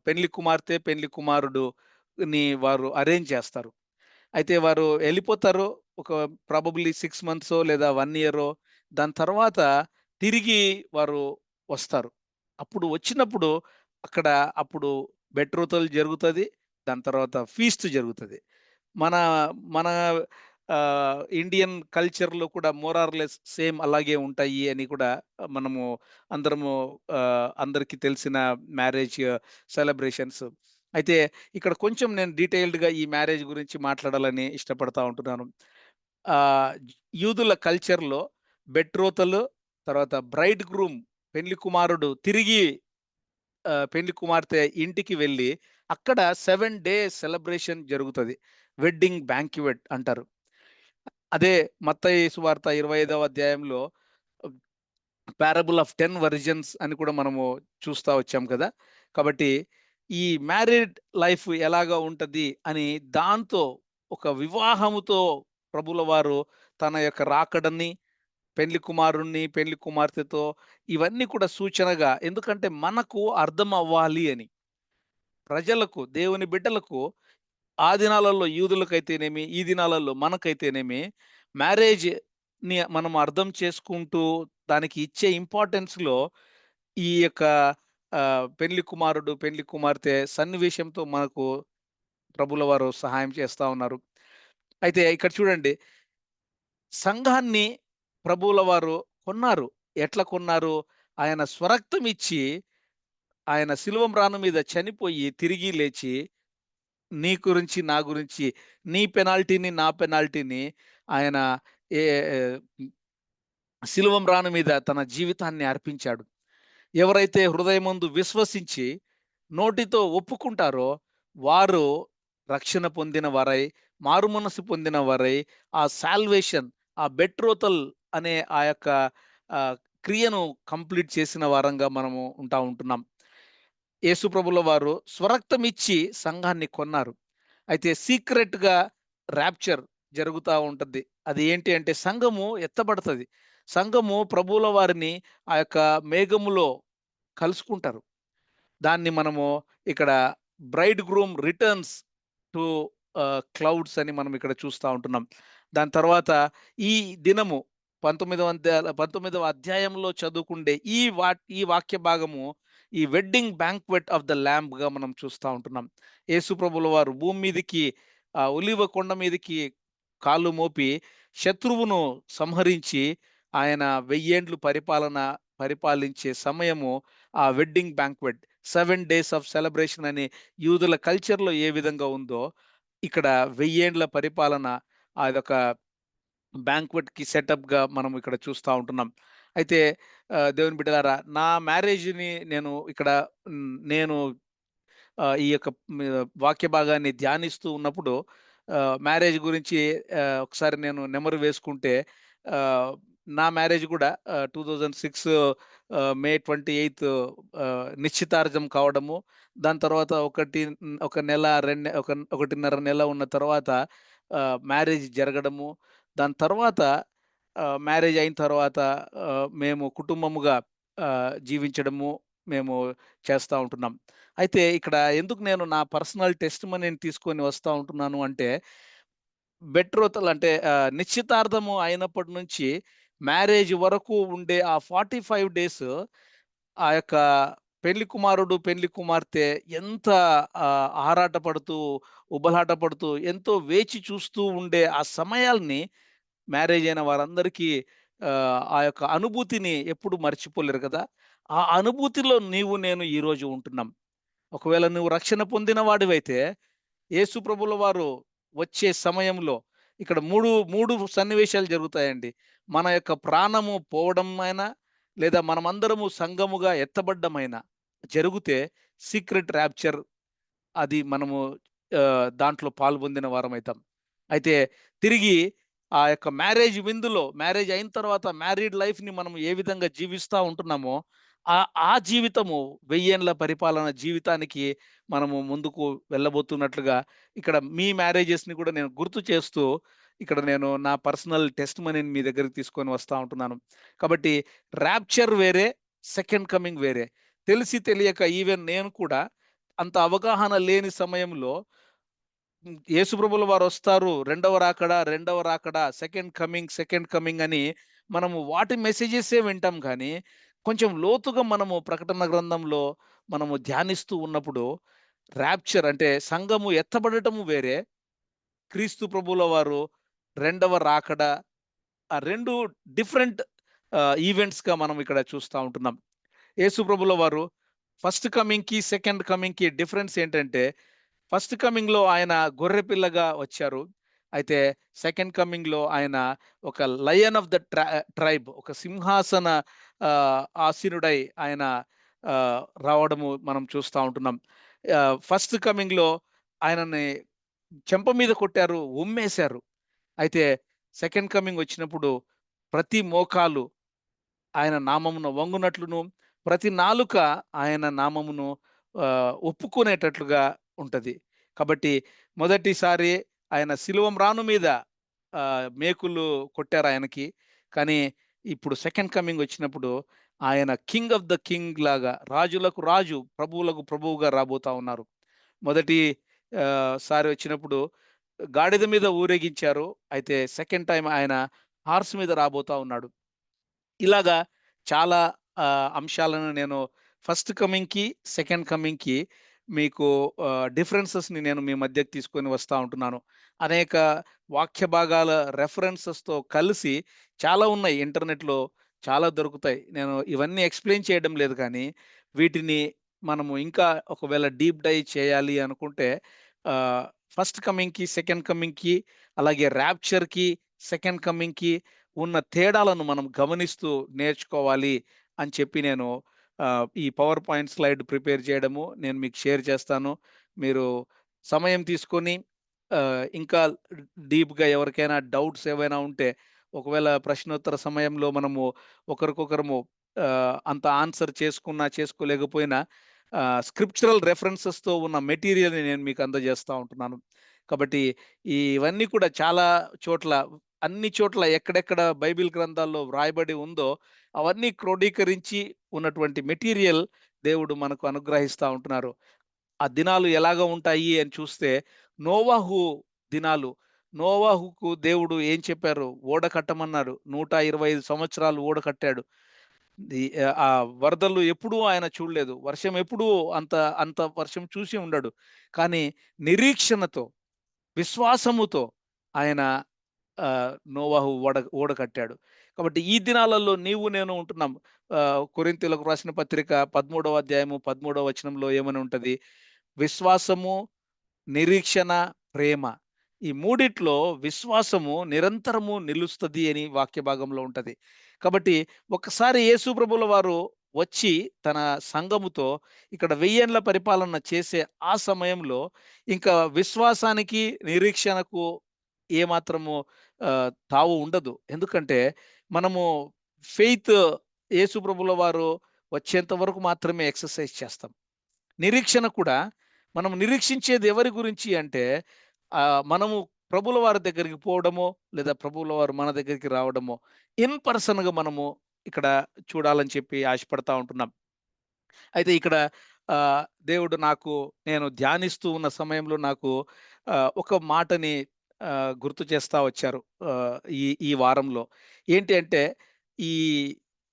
Speaker 1: పెండ్లి కుమార్తె, పెండ్లి కుమారుడుని వారు అరేంజ్ చేస్తారు. అయితే వారు ఎళ్ళిపోతారు. ఒక ప్రాబబ్లీ 6 మంత్సో లేదా 1 ఇయరో. దాని తర్వాత తిరిగి వారు వస్తారు. అప్పుడు వచ్చినప్పుడు అక్కడ అప్పుడు బెట్రోతల్ జరుగుతది. దాని తర్వాత ఫీస్ట్ జరుగుతది. మన మన ఇండియన్ కల్చర్‌లో కూడా మోర్ ఆర్ లెస్ సేమ్ అలాగే ఉంటాయి అని కూడా మనము అందరము అందరికీ తెలిసిన మ్యారేజ్ సెలబ్రేషన్స్. అయితే ఇక్కడ కొంచెం నేను డీటెయిల్డ్‌గా ఈ మ్యారేజ్ గురించి మాట్లాడాలని ఇష్టపడతా ఉంటున్నాను. ఆహ్, యూదుల కల్చర్‌లో బెట్రోతలు, తర్వాత బ్రైడ్ గ్రూమ్ పెండ్లి కుమారుడు తిరిగి పెండ్లి కుమార్తె ఇంటికి వెళ్ళి అక్కడ 7 డేస్ సెలబ్రేషన్ జరుగుతది. వెడ్డింగ్ బ్యాంక్వెట్ అంటారు. అదే మత్తయి సువార్త 25వ అధ్యాయంలో పారబుల్ ఆఫ్ 10 వర్జిన్స్ అని కూడా మనము చూస్తా వచ్చాం కదా! కాబట్టి ఈ మ్యారీడ్ లైఫ్ ఎలాగా ఉంటది అని దాంతో ఒక వివాహముతో ప్రభువుల వారు తన యొక్క రాకడని, పెండ్లి కుమారుడిని, పెండ్లి కుమార్తెతో ఇవన్నీ కూడా సూచనగా ఎందుకంటే మనకు అర్థం అవ్వాలి అని. ప్రజలకు, దేవుని బిడ్డలకు ఆ దినాలలో యూదులకైతేనేమి, ఈ దినాలలో మనకైతేనేమి మ్యారేజ్ మనం అర్థం చేసుకుంటూ దానికి ఇచ్చే ఇంపార్టెన్స్‌లో ఈ యొక్క పెళ్లి కుమారుడు, పెళ్లి కుమార్తె సన్నివేశంతో మనకు ప్రభుల వారు సహాయం చేస్తా ఉన్నారు. అయితే ఇక్కడ చూడండి, సంఘాన్ని ప్రభువుల వారు కొన్నారు. ఎట్లా కొన్నారు? ఆయన స్వరక్తం ఇచ్చి, ఆయన శిలువ మ్రాను మీద చనిపోయి, తిరిగి లేచి, నీ గురించి, నా గురించి, నీ పెనాల్టీని, నా పెనాల్టీని ఆయన ఏ శిలువ మ్రాను మీద తన జీవితాన్ని అర్పించాడు. ఎవరైతే హృదయమందు విశ్వసించి, నోటితో ఒప్పుకుంటారో, వారు రక్షణ పొందిన వారై, మారుమనస్సు పొందిన వారై, ఆ సాల్వేషన్, ఆ బెట్రోతల్ అనే ఆ యొక్క ఆహ్, క్రియను కంప్లీట్ చేసిన వారంగా మనము ఉంటున్నాం. యేసు ప్రభుల వారు స్వరక్తమిచ్చి సంఘాన్ని కొన్నారు. అయితే సీక్రెట్‌గా ర్యాప్చర్ జరుగుతా ఉంటది. అది ఏంటి అంటే సంఘము ఎత్తబడతది. సంఘము ప్రభువుల వారిని ఆ యొక్క మేఘములో కలుసుకుంటారు. దాన్ని మనము ఇక్కడ braid groom returns to clouds అని మనం ఇక్కడ చూస్తా ఉంటున్నాం. దాని తర్వాత ఈ దినము 19వ అధ్యాయంలో చదువుకుండే ఈ వాక్య భాగము ఈ వెడ్డింగ్ బ్యాంక్వెట్ ఆఫ్ ద లాంబ్‌గా మనం చూస్తా ఉంటున్నాం. యేసు ప్రభుల వారు భూమి మీదకి ఒలీవ కొండ మీదకి కాళ్ళు మోపి శత్రువును సంహరించి ఆయన వెయ్యేండ్లు పరిపాలించే సమయము ఆ wedding banquet 7 days of celebration అని యూదుల కల్చర్‌లో ఏ విధంగా ఉందో, ఇక్కడ వెయ్యేండ్ల పరిపాలన అదొక బ్యాంక్వెట్‌కి సెటప్‌గా మనం ఇక్కడ చూస్తా ఉంటున్నాం. అయితే దేవుని బిడ్డలారా, నా మ్యారేజ్‌ని నేను ఇక్కడ నేను ఈ యొక్క వాక్య భాగాన్ని ధ్యానిస్తూ ఉన్నప్పుడు మ్యారేజ్ గురించి ఒకసారి నేను నెమరు వేసుకుంటే ఆహ్, నా మ్యారేజ్ గూడా 2006 మే 28 నిశ్చితార్థం కావడము. దాని తర్వాత ఒక నెల, ఒకటిన్నర నెల ఉన్న తర్వాత మ్యారేజ్ జరగడము. దాని తర్వాత మ్యారేజ్ అయిన తర్వాత మేము కుటుంబముగా జీవించడము మేము చేస్తా ఉంటున్నాం. అయితే ఇక్కడ ఎందుకు నేను నా పర్సనల్ టెస్టిమనీని తీసుకొని వస్తా ఉంటున్నాను అంటే, బెట్రోతల్ అంటే నిశ్చితార్థము అయినప్పటి నుంచి మ్యారేజ్ వరకు ఉండే ఆ 45 డేస్ ఆ యొక్క పెళ్లి కుమారుడు, పెళ్లి కుమార్తె ఎంత ఆరాటపడుతూ, ఉబలాటపడుతూ, ఎంతో వేచి చూస్తూ ఉండే ఆ సమయాల్ని మ్యారేజ్ అయిన వారందరికీ ఆ యొక్క అనుభూతిని ఎప్పుడు మర్చిపోలేరు కదా! ఆ అనుభూతిలో నీవు, నేను ఈరోజు ఉంటున్నాం. ఒకవేళ నువ్వు రక్షణ పొందిన వాడివైతే, యేసు ప్రభుల వారు వచ్చే సమయంలో ఇక్కడ 3 సన్నివేశాలు జరుగుతాయండి. మన యొక్క ప్రాణము పోవడం అయినా, లేదా మనమందరము సంఘముగా ఎత్తబడ్డమైనా జరిగితే సీక్రెట్ ర్యాప్చర్ అది మనము దాంట్లో పాల్పొందిన వారమైతాం. అయితే తిరిగి ఆ యొక్క మ్యారేజ్ అయిన తర్వాత మ్యారీడ్ లైఫ్‌ని మనం ఏ విధంగా జీవిస్తా ఉంటున్నామో, ఆ జీవితము వెయ్యేండ్ల పరిపాలన జీవితానికి మనము ముందుకు వెళ్ళబోతున్నట్లుగా ఇక్కడ మీ మ్యారేజెస్‌ని కూడా నేను గుర్తు చేస్తూ, ఇక్కడ నేను నా పర్సనల్ టెస్టిమనీని మీ దగ్గరికి తీసుకొని వస్తా ఉంటున్నాను. కాబట్టి ర్యాప్చర్ వేరే, సెకండ్ కమింగ్ వేరే. తెలిసి తెలియక ఈవెన్ నేను కూడా అంత అవగాహన లేని సమయంలో యేసుప్రభుల వారొస్తారు. రెండవ రాకడ, సెకండ్ కమింగ్ అని మనము వాటి మెసేజెసే వింటాం గానీ, కొంచెం లోతుగా మనము ప్రకటన గ్రంథంలో మనము ధ్యానిస్తూ ఉన్నప్పుడు, ర్యాప్చర్ అంటే సంఘము ఎత్తబడటము వేరే, క్రీస్తు ప్రభువుల వారు రెండవ రాకడ ఆ 2 డిఫరెంట్ ఈవెంట్స్‌గా మనం ఇక్కడ చూస్తా ఉంటున్నాం. యేసు ప్రభుల వారు ఫస్ట్ కమింగ్‌కి, సెకండ్ కమింగ్‌కి డిఫరెన్స్ ఏంటంటే, ఫస్ట్ కమింగ్‌లో ఆయన గొర్రెపిల్లగా వచ్చారు. అయితే సెకండ్ కమింగ్‌లో ఆయన ఒక లయన్ ఆఫ్ ద ట్రైబ్, ఒక సింహాసన ఆసీనుడై ఆయన రావడము మనం చూస్తా ఉంటున్నాం. ఫస్ట్ కమింగ్‌లో ఆయనని చెంప మీద కొట్టారు, ఉమ్మేశారు. అయితే సెకండ్ కమింగ్ వచ్చినప్పుడు ప్రతి మోకాలు ఆయన నామమున వంగునట్లును, ప్రతి నాలుక ఆయన నామమును ఒప్పుకునేటట్లుగా ఉంటది. కాబట్టి మొదటిసారి ఆయన శిలువ మ్రాను మీద మేకులు కొట్టారాయనకి. కానీ ఇప్పుడు సెకండ్ కమింగ్ వచ్చినప్పుడు ఆయన కింగ్ ఆఫ్ ద కింగ్ లాగా, రాజులకు రాజు, ప్రభువులకు ప్రభువుగా రాబోతా ఉన్నారు. మొదటి సారి వచ్చినప్పుడు గాడిద మీద ఊరేగించారు. అయితే సెకండ్ టైమ్ ఆయన హార్స్ మీద రాబోతా ఉన్నాడు. ఇలాగా చాలా అంశాలను నేను ఫస్ట్ కమింగ్‌కి, సెకండ్ కమింగ్‌కి మీకు డిఫరెన్సెస్‌ని నేను మీ మధ్యకి తీసుకొని వస్తా ఉంటున్నాను. అనేక వాక్య భాగాల రెఫరెన్సెస్‌తో కలిసి చాలా ఉన్నాయి ఇంటర్నెట్‌లో చాలా దొరుకుతాయి. నేను ఇవన్నీ ఎక్స్‌ప్లెయిన్ చేయడం లేదు కానీ, వీటిని మనము ఇంకా ఒకవేళ డీప్ డైవ్ చేయాలి అనుకుంటే ఫస్ట్ కమింగ్‌కి, సెకండ్ కమింగ్‌కి అలాగే ర్యాప్చర్‌కి, సెకండ్ కమింగ్‌కి ఉన్న తేడాలను మనం గమనిస్తూ నేర్చుకోవాలి అని చెప్పి నేను ఈ పవర్ పాయింట్ స్లైడ్ ప్రిపేర్ చేయడము, నేను మీకు షేర్ చేస్తాను. మీరు సమయం తీసుకొని ఇంకా డీప్‌గా ఎవరికైనా డౌట్స్ ఏవైనా ఉంటే, ఒకవేళ ప్రశ్నోత్తర సమయంలో మనము ఒకరికొకరము అంత ఆన్సర్ చేసుకున్నా, చేసుకోలేకపోయినా స్క్రిప్చరల్ రెఫరెన్సెస్‌తో ఉన్న మెటీరియల్‌ని నేను మీకు అందజేస్తా ఉంటున్నాను. కాబట్టి ఇవన్నీ కూడా చాలా చోట్ల అన్ని చోట్ల ఎక్కడెక్కడ బైబిల్ గ్రంథాల్లో వ్రాయబడి ఉందో, అవన్నీ క్రోడీకరించి ఉన్నటువంటి మెటీరియల్ దేవుడు మనకు అనుగ్రహిస్తా ఉంటున్నారు. ఆ దినాలు ఎలాగా ఉంటాయి అని చూస్తే, నోవాహు దినాలు. నోవాహుకు దేవుడు ఏం చెప్పారు? ఓడ కట్టమన్నారు. 125 సంవత్సరాలు ఓడ కట్టాడు. ఆ వరదలు ఎప్పుడూ ఆయన చూడలేదు. వర్షం ఎప్పుడూ అంత అంత వర్షం చూసి ఉండడు. కానీ నిరీక్షణతో, విశ్వాసముతో ఆయన నోవాహు ఓడ కట్టాడు. కాబట్టి ఈ దినాలలో నీవు నేను ఉంటున్నాం. కొరింథీయులకు రాసిన పత్రిక 13వ అధ్యాయము 13వ వచనంలో ఏమని ఉంటది? విశ్వాసము, నిరీక్షణ, ప్రేమ. ఈ మూడిట్లో విశ్వాసము నిరంతరము నిలుస్తది అని వాక్య భాగంలో ఉంటది. కాబట్టి ఒక్కసారి యేసు ప్రభుల వారు వచ్చి తన సంఘముతో ఇక్కడ వెయ్యేండ్ల పరిపాలన చేసే ఆ సమయంలో ఇంకా విశ్వాసానికి, నిరీక్షణకు ఏమాత్రము తావు ఉండదు. ఎందుకంటే మనము ఫెయిత్ యేసు ప్రభుల వారు వచ్చేంత వరకు మాత్రమే ఎక్సర్‌సైజ్ చేస్తాం. నిరీక్షణ కూడా మనం నిరీక్షించేది ఎవరి గురించి అంటే మనము ప్రభువుల వారి దగ్గరికి పోవడమో, లేదా ప్రభువుల వారు మన దగ్గరికి రావడమో, ఇన్ పర్సన్‌గా మనము ఇక్కడ చూడాలని చెప్పి ఆశపడతా ఉంటున్నాం. అయితే ఇక్కడ దేవుడు నాకు నేను ధ్యానిస్తూ ఉన్న సమయంలో నాకు ఒక మాటని గుర్తు చేస్తా వచ్చారు. ఈ ఈ వారంలో. ఏంటి అంటే ఈ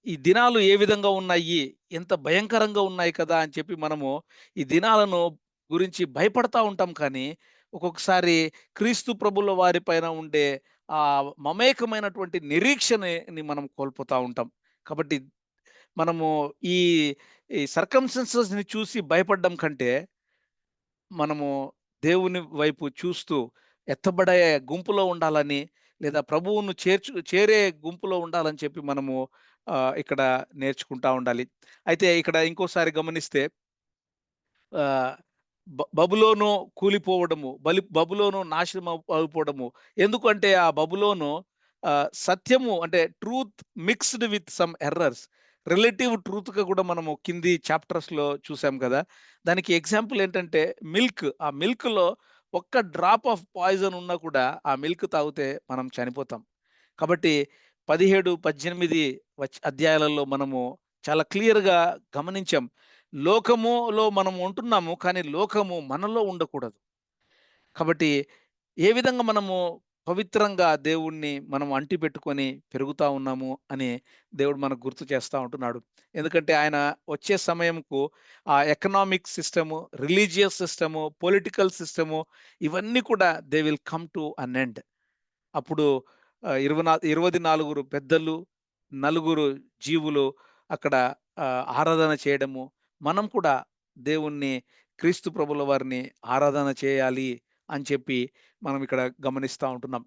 Speaker 1: ఈ దినాలు ఏ విధంగా ఉన్నాయి? ఎంత భయంకరంగా ఉన్నాయి కదా! అని చెప్పి మనము ఈ దినాలను గురించి భయపడతా ఉంటాం కానీ, ఒక్కొక్కసారి క్రీస్తు ప్రభుల వారి పైన ఉండే మమేకమైనటువంటి నిరీక్షణని మనం కోల్పోతా ఉంటాం. కాబట్టి మనము ఈ ఈ సర్కమ్‌స్టాన్సెస్‌ని చూసి భయపడడం కంటే, మనము దేవుని వైపు చూస్తూ ఎత్తబడే గుంపులో ఉండాలని, లేదా ప్రభువును చేరే గుంపులో ఉండాలని చెప్పి మనము ఇక్కడ నేర్చుకుంటా ఉండాలి. అయితే ఇక్కడ ఇంకోసారి గమనిస్తే ఆహ్, బబులోను కూలిపోవడము, బబులోను నాశనం అయిపోవడము. ఎందుకంటే ఆ బబులోను సత్యము అంటే truth mixed with some errors. Relative ట్రూత్‌గా కూడా మనము కింది చాప్టర్స్‌లో చూసాం కదా! దానికి ఎగ్జాంపుల్ ఏంటంటే మిల్క్. ఆ మిల్క్‌లో ఒక్క డ్రాప్ ఆఫ్ పాయిజన్ ఉన్నా కూడా ఆ మిల్క్ తాగితే మనం చనిపోతాం. కాబట్టి 17, 18 అధ్యాయాలలో మనము చాలా క్లియర్‌గా గమనించాం. లోకములో మనం ఉంటున్నాము. కానీ లోకము మనలో ఉండకూడదు. కాబట్టి ఏ విధంగా మనము పవిత్రంగా దేవుణ్ణి మనం అంటిపెట్టుకొని పెరుగుతా ఉన్నాము అని దేవుడు మనకు గుర్తు చేస్తా ఉంటున్నాడు. ఎందుకంటే ఆయన వచ్చే సమయంకు ఆ economic system, religious system, political system ఇవన్నీ కూడా they will come to an end. అప్పుడు 24 పెద్దలు, నలుగురు జీవులు అక్కడ ఆరాధన చేయడము. మనం కూడా దేవుణ్ణి క్రీస్తు ప్రభుల వారిని ఆరాధన చేయాలి అని చెప్పి మనం ఇక్కడ గమనిస్తా ఉంటున్నాం.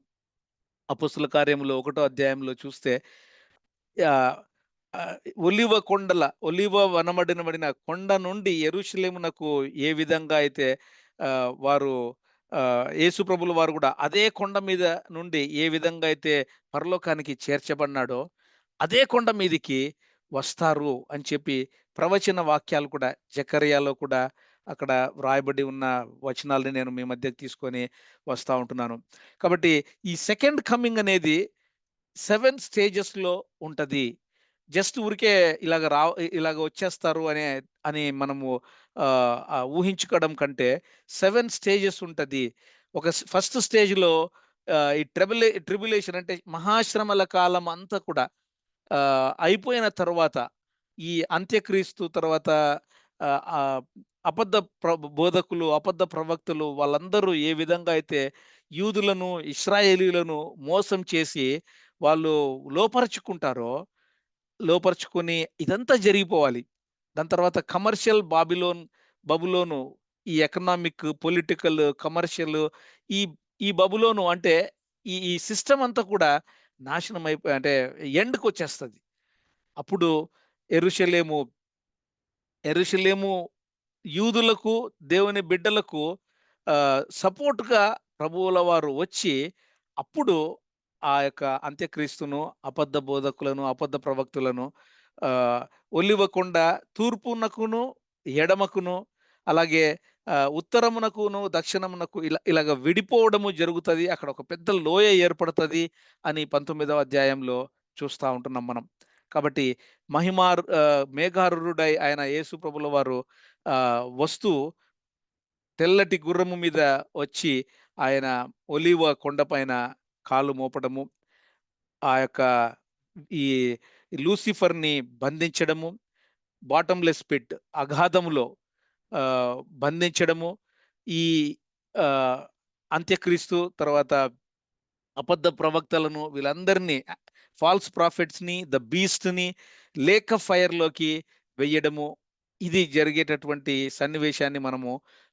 Speaker 1: అపోస్తుల కార్యములో ఒకటో అధ్యాయంలో చూస్తే ఆహ్, ఆహ్, ఒలీవ వనమడినబడిన కొండ నుండి యెరూషలేమునకు ఏ విధంగా అయితే వారు యేసు ప్రభుల వారు గూడా అదే కొండ మీద నుండి ఏ విధంగా అయితే పరలోకానికి చేర్చబడినాడో, అదే కొండ మీదికి వస్తారు అని చెప్పి ప్రవచన వాక్యాలు కూడా జకర్యాలో కూడా అక్కడ వ్రాయబడి ఉన్న వచనాల్ని నేను మీ మధ్యకు తీసుకొని వస్తా ఉంటున్నాను. కాబట్టి ఈ సెకండ్ కమింగ్ అనేది 7 స్టేజెస్‌లో ఉంటది. జస్ట్ ఊరికే ఇలాగ వచ్చేస్తారు అని మనము ఊహించుకోవడం కంటే 7 స్టేజెస్ ఉంటది. ఫస్ట్ స్టేజ్‌లో ఈ ట్రిబులేషన్ అంటే మహాశ్రమల కాలం అంతా కూడా అయిపోయిన తరువాత ఈ అంత్యక్రీస్తు తర్వాత ఆహ్, ఆహ్, అబద్ధ బోధకులు, అబద్ధ ప్రవక్తలు వాళ్ళందరూ ఏ విధంగా అయితే యూదులను, ఇశ్రాయేలీయులను మోసం చేసి వాళ్ళు లోపరుచుకుంటారో, లోపరుచుకొని ఇదంతా జరిగిపోవాలి. దాని తర్వాత కమర్షియల్ బబులోను ఈ ఎకనామిక్, పొలిటికల్, కమర్షియల్ ఈ ఈ బబులోను అంటే ఈ సిస్టమ్ అంతా కూడా నాశనం అంటే ఎండ్‌కొచ్చేస్తది. అప్పుడు యెరూషలేము, యెరూషలేము యూదులకు, దేవుని బిడ్డలకు సపోర్ట్‌గా ప్రభువుల వారు వచ్చి, అప్పుడు ఆ యొక్క అంత్యక్రీస్తును, అబద్ధ బోధకులను, అబద్ధ ప్రవక్తులను ఆహ్, ఒలివ కొండ తూర్పునకును, ఎడమకును, అలాగే ఉత్తరమునకును, దక్షిణమునకు ఇలాగ విడిపోవడము జరుగుతది. అక్కడ ఒక పెద్ద లోయ ఏర్పడతది అని 19వ అధ్యాయంలో చూస్తా ఉంటున్నాం మనం. కాబట్టి మేఘారూఢుడై ఆయన యేసు ప్రభుల వారు వస్తూ తెల్లటి గుర్రము మీద వచ్చి ఆయన ఒలీవ కొండపైన కాలు మోపడము, ఆ యొక్క ఈ లూసిఫర్‌ని బంధించడము, బాటమ్‌లెస్ పిట్ అగాధములో బంధించడము, ఈ ఆహ్, అంత్యక్రీస్తు తర్వాత అబద్ధ ప్రవక్తలను వీళ్ళందరినీ ఫాల్స్ ప్రాఫిట్స్‌ని, బీస్ట్‌ని లేక్ ఆఫ్ ఫైర్‌లోకి వెయ్యడము. ఇది జరిగేటటువంటి సన్నివేశాన్ని మనము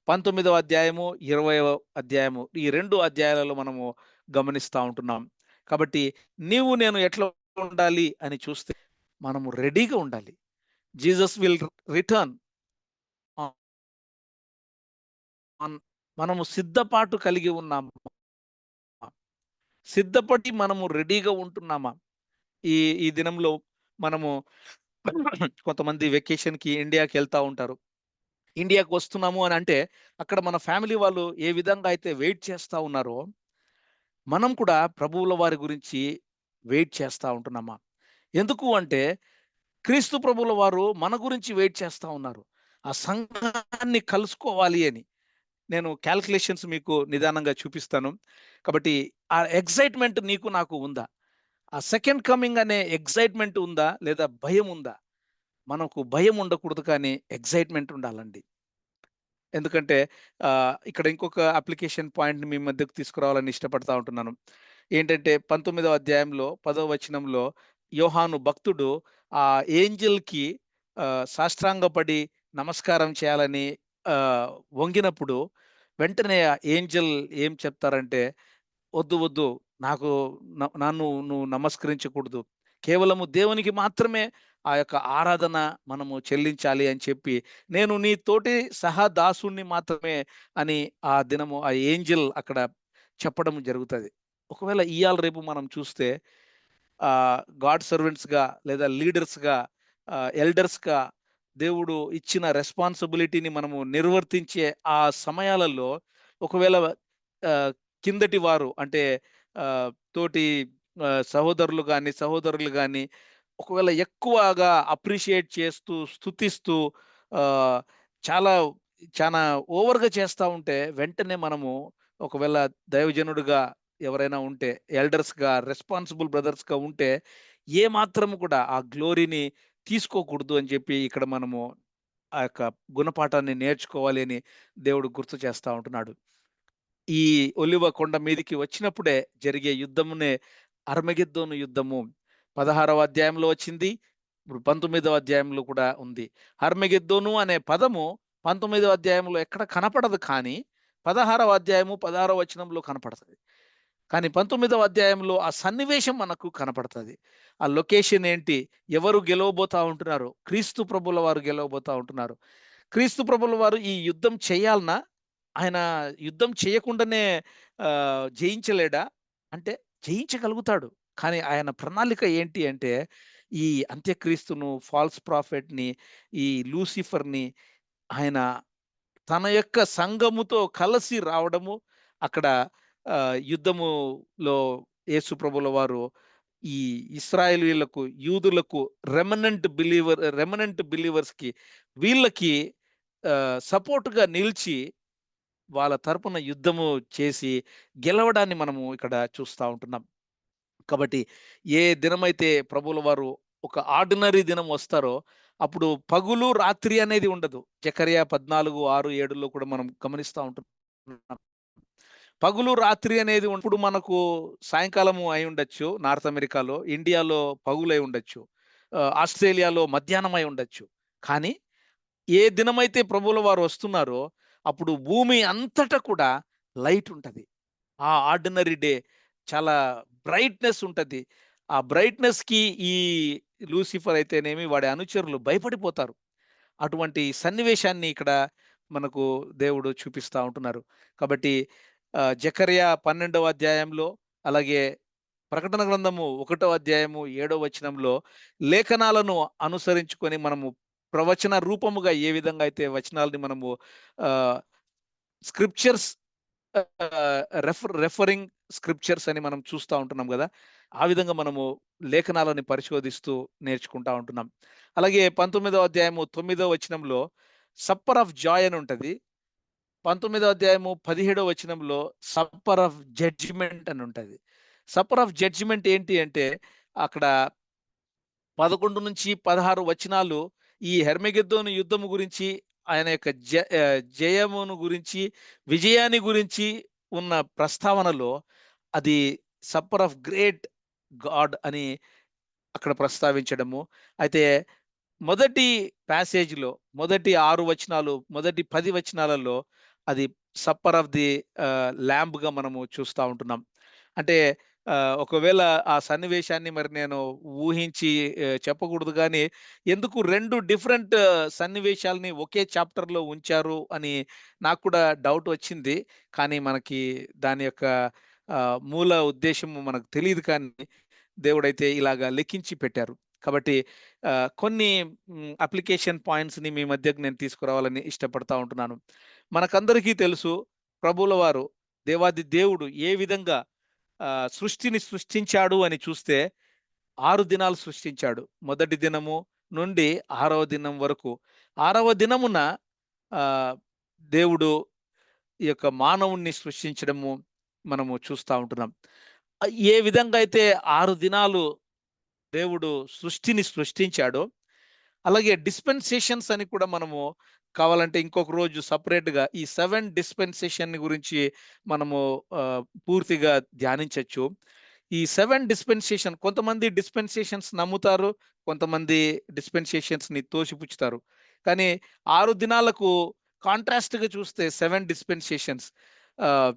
Speaker 1: 19వ అధ్యాయము, 20వ అధ్యాయము ఈ 2 అధ్యాయాలలో మనము గమనిస్తా ఉంటున్నాం. కాబట్టి నీవు నేను ఎట్లా ఉండాలి అని చూస్తే మనము రెడీగా ఉండాలి. Jesus will return. ఆహ్, మనము సిద్ధపాటు కలిగి ఉన్నామా? సిద్ధపడి మనము రెడీగా ఉంటున్నామా? ఈ ఈ దినంలో మనము కొంతమంది వెకేషన్‌కి ఇండియాకెళ్తా ఉంటారు. ఇండియాకి వస్తున్నాము అనంటే, అక్కడ మన ఫ్యామిలీ వాళ్ళు ఏ విధంగా అయితే వెయిట్ చేస్తా ఉన్నారో, మనం కూడా ప్రభువుల వారి గురించి వెయిట్ చేస్తా ఉంటున్నామా? ఎందుకు అంటే, క్రీస్తు ప్రభువుల వారు మన గురించి వెయిట్ చేస్తా ఉన్నారు. ఆ సంఘాన్ని కలుసుకోవాలి అని. నేను కాలిక్యులేషన్స్ మీకు నిదానంగా చూపిస్తాను. కాబట్టి ఆ ఎక్సైట్‌మెంట్ నీకు నాకు ఉందా? ఆ సెకండ్ కమింగ్ అనే ఎక్సైట్‌మెంట్ ఉందా? లేదా భయం ఉందా? మనకు భయం ఉండకూడదు కానీ ఎక్సైట్‌మెంట్ ఉండాలండి. ఎందుకంటే ఇక్కడ ఇంకొక అప్లికేషన్ పాయింట్‌ని మీ మధ్యకు తీసుకురావాలని ఇష్టపడతా ఉంటున్నాను. ఏంటంటే 19వ అధ్యాయంలో 10వ వచనంలో యోహాను భక్తుడు ఆ ఏంజెల్‌కి సాష్టాంగపడి నమస్కారం చేయాలని ఆహ్, వంగినప్పుడు వెంటనే ఆ ఏంజెల్ ఏం చెప్తారంటే వద్దు, వద్దు. నాకు నన్ను నువ్వు నమస్కరించకూడదు. కేవలము దేవునికి మాత్రమే ఆ యొక్క ఆరాధన మనము చెల్లించాలి అని చెప్పి, నేను నీ తోటి దాసుడిని మాత్రమే అని ఆ దినము ఆ ఏంజెల్ అక్కడ చెప్పడం జరుగుతది. ఒకవేళ ఇయాల రేపు మనం చూస్తే గాడ్ సర్వెంట్స్‌గా లేదా లీడర్స్‌గా ఎల్డర్స్‌గా దేవుడు ఇచ్చిన రెస్పాన్సిబిలిటీని మనము నిర్వర్తించే ఆ సమయాలలో ఒకవేళ ఆహ్, కిందటి వారు అంటే తోటి సహోదరులు గాని, సహోదరులు గాని ఒకవేళ ఎక్కువగా అప్రిషియేట్ చేస్తూ, స్తుతిస్తూ ఆహ్, చాలా చానా ఓవర్‌గా చేస్తా ఉంటే వెంటనే మనము ఒకవేళ దైవజనుడుగా ఎవరైనా ఉంటే ఎల్డర్స్‌గా, రెస్పాన్సిబుల్ బ్రదర్స్‌గా ఉంటే ఏ మాత్రం కూడా ఆ గ్లోరీని తీసుకోకూడదు అని చెప్పి ఇక్కడ మనము ఆ యొక్క గుణపాఠాన్ని నేర్చుకోవాలి అని దేవుడు గుర్తు చేస్తా ఉంటున్నాడు. ఈ ఒలివ కొండ మీదికి వచ్చినప్పుడే జరిగే యుద్ధమునే అర్మగెద్దోను యుద్ధము. 16వ అధ్యాయంలో వచ్చింది. ఇప్పుడు 19వ అధ్యాయంలో కూడా ఉంది. అర్మగెద్దోను అనే పదము 19వ అధ్యాయంలో ఎక్కడ కనపడదు కానీ, 16వ అధ్యాయము 16వ వచనంలో కనపడతది. కానీ 19వ అధ్యాయంలో ఆ సన్నివేశం మనకు కనపడతది. ఆ లొకేషన్ ఏంటి? ఎవరు గెలవబోతా ఉంటున్నారు? క్రీస్తు ప్రభుల వారు గెలవబోతా ఉంటున్నారు. క్రీస్తు ప్రభుల వారు ఈ యుద్ధం చేయాలనా? ఆయన యుద్ధం చేయకుండానే జయించలేడా? అంటే జయించగలుగుతాడు. కానీ ఆయన ప్రణాళిక ఏంటి అంటే, ఈ అంత్యక్రీస్తును, ఫాల్స్ ప్రాఫెట్‌ని, ఈ లూసిఫర్‌ని ఆయన తన యొక్క సంఘముతో కలిసి రావడము, అక్కడ యుద్ధములో యేసు ప్రభుల వారు ఈ ఇశ్రాయేలీయులకు, యూదులకు రెమనెంట్ బిలీవర్స్‌కి వీళ్ళకి సపోర్ట్‌గా నిలిచి వాళ్ళ తరపున యుద్ధము చేసి గెలవడాన్ని మనము ఇక్కడ చూస్తా ఉంటున్నాం. కాబట్టి ఏ దినమైతే ప్రభువుల వారు ఒక ఆర్డినరీ దినం వస్తారో, అప్పుడు పగులు, రాత్రి అనేది ఉండదు. జకర్యా 14, 6, 7లో కూడా మనం గమనిస్తా ఉంటున్నాం. పగులు, రాత్రి అనేది ఇప్పుడు మనకు సాయంకాలము అయ్యుండొచ్చు నార్త్ అమెరికాలో. ఇండియాలో పగులై ఉండొచ్చు. ఆస్ట్రేలియాలో మధ్యాహ్నం అయి ఉండొచ్చు. కానీ ఏ దినమైతే ప్రభువుల వారు వస్తున్నారో, అప్పుడు భూమి అంతటా కూడా లైట్ ఉంటది. ఆ ఆర్డినరీ డే చాలా బ్రైట్‌నెస్ ఉంటది. ఆ బ్రైట్‌నెస్‌కి ఈ లూసిఫర్ అయితేనేమి, వాడి అనుచరులు భయపడిపోతారు. అటువంటి సన్నివేశాన్ని ఇక్కడ మనకు దేవుడు చూపిస్తా ఉంటున్నారు. కాబట్టి జెకర్యా 12వ అధ్యాయంలో, అలాగే ప్రకటన గ్రంథము 1వ అధ్యాయము 7వ వచనంలో లేఖనాలను అనుసరించుకొని మనము ప్రవచన రూపముగా ఏ విధంగా అయితే వచనాల్ని మనము ఆహ్, స్క్రిప్చర్స్ రెఫరింగ్ స్క్రిప్చర్స్ అని మనం చూస్తా ఉంటున్నాం గదా! ఆ విధంగా మనము లేఖనాలని పరిశోధిస్తూ నేర్చుకుంటా ఉంటున్నాం. అలాగే 19వ అధ్యాయము 9వ వచనంలో సప్పర్ ఆఫ్ జాయ్ అని ఉంటది. 19వ అధ్యాయము 17వ వచనంలో సప్పర్ ఆఫ్ జడ్జిమెంట్ అని ఉంటది. సప్పర్ ఆఫ్ జడ్జిమెంట్ ఏంటి అంటే, అక్కడ 11-16 వచనాలు ఈ హెర్మగెద్దోను యుద్ధము గురించి, ఆయన యొక్క జయమును గురించి, విజయాన్ని గురించి ఉన్న ప్రస్తావనలో అది సప్పర్ ఆఫ్ గ్రేట్ గాడ్ అని అక్కడ ప్రస్తావించడము. అయితే మొదటి ప్యాసేజ్‌లో మొదటి 6 వచనాలు, మొదటి 10 వచనాలలో అది సప్పర్ ఆఫ్ ది లాంబ్‌గా మనము చూస్తా ఉంటున్నాం. అంటే ఒకవేళ ఆ సన్నివేశాన్ని మరి నేను ఊహించి చెప్పకూడదు గానీ, ఎందుకు 2 డిఫరెంట్ సన్నివేశాల్ని ఒకే చాప్టర్‌లో ఉంచారు అని నాకు కూడా డౌట్ వచ్చింది. కానీ మనకి దాని యొక్క మూల ఉద్దేశ్యము మనకు తెలీదు కానీ, దేవుడైతే ఇలాగా లెక్కించి పెట్టారు. కాబట్టి కొన్ని అప్లికేషన్ పాయింట్స్‌ని మీ మధ్యకు నేను తీసుకురావాలని ఇష్టపడతా ఉంటున్నాను. మనకందరికీ తెలుసు, ప్రభువుల వారు, దేవాది దేవుడు ఏ విధంగా సృష్టిని సృష్టించాడు అని చూస్తే 6 దినాలు సృష్టించాడు. మొదటి దినము నుండి 6వ దినం వరకు. 6వ దినమున ఆహ్, దేవుడు ఈ యొక్క మానవుణ్ణి సృష్టించడము మనము చూస్తా ఉంటున్నాం. ఏ విధంగా అయితే 6 దినాలు దేవుడు సృష్టిని సృష్టించాడో, అలాగే డిస్పెన్సేషన్స్ అని కూడా మనము కావాలంటే ఇంకొక రోజు సెపరేట్‌గా ఈ 7 డిస్పెన్సేషన్ గురించి మనము పూర్తిగా ధ్యానించొచ్చు. ఈ 7 డిస్పెన్సేషన్, కొంతమంది డిస్పెన్సేషన్స్ నమ్ముతారు. కొంతమంది డిస్పెన్సేషన్స్‌ని తోసిపుచ్చుతారు. కానీ 6 దినాలకు కాంట్రాస్ట్‌గా చూస్తే 7 డిస్పెన్సేషన్స్, ఆహ్,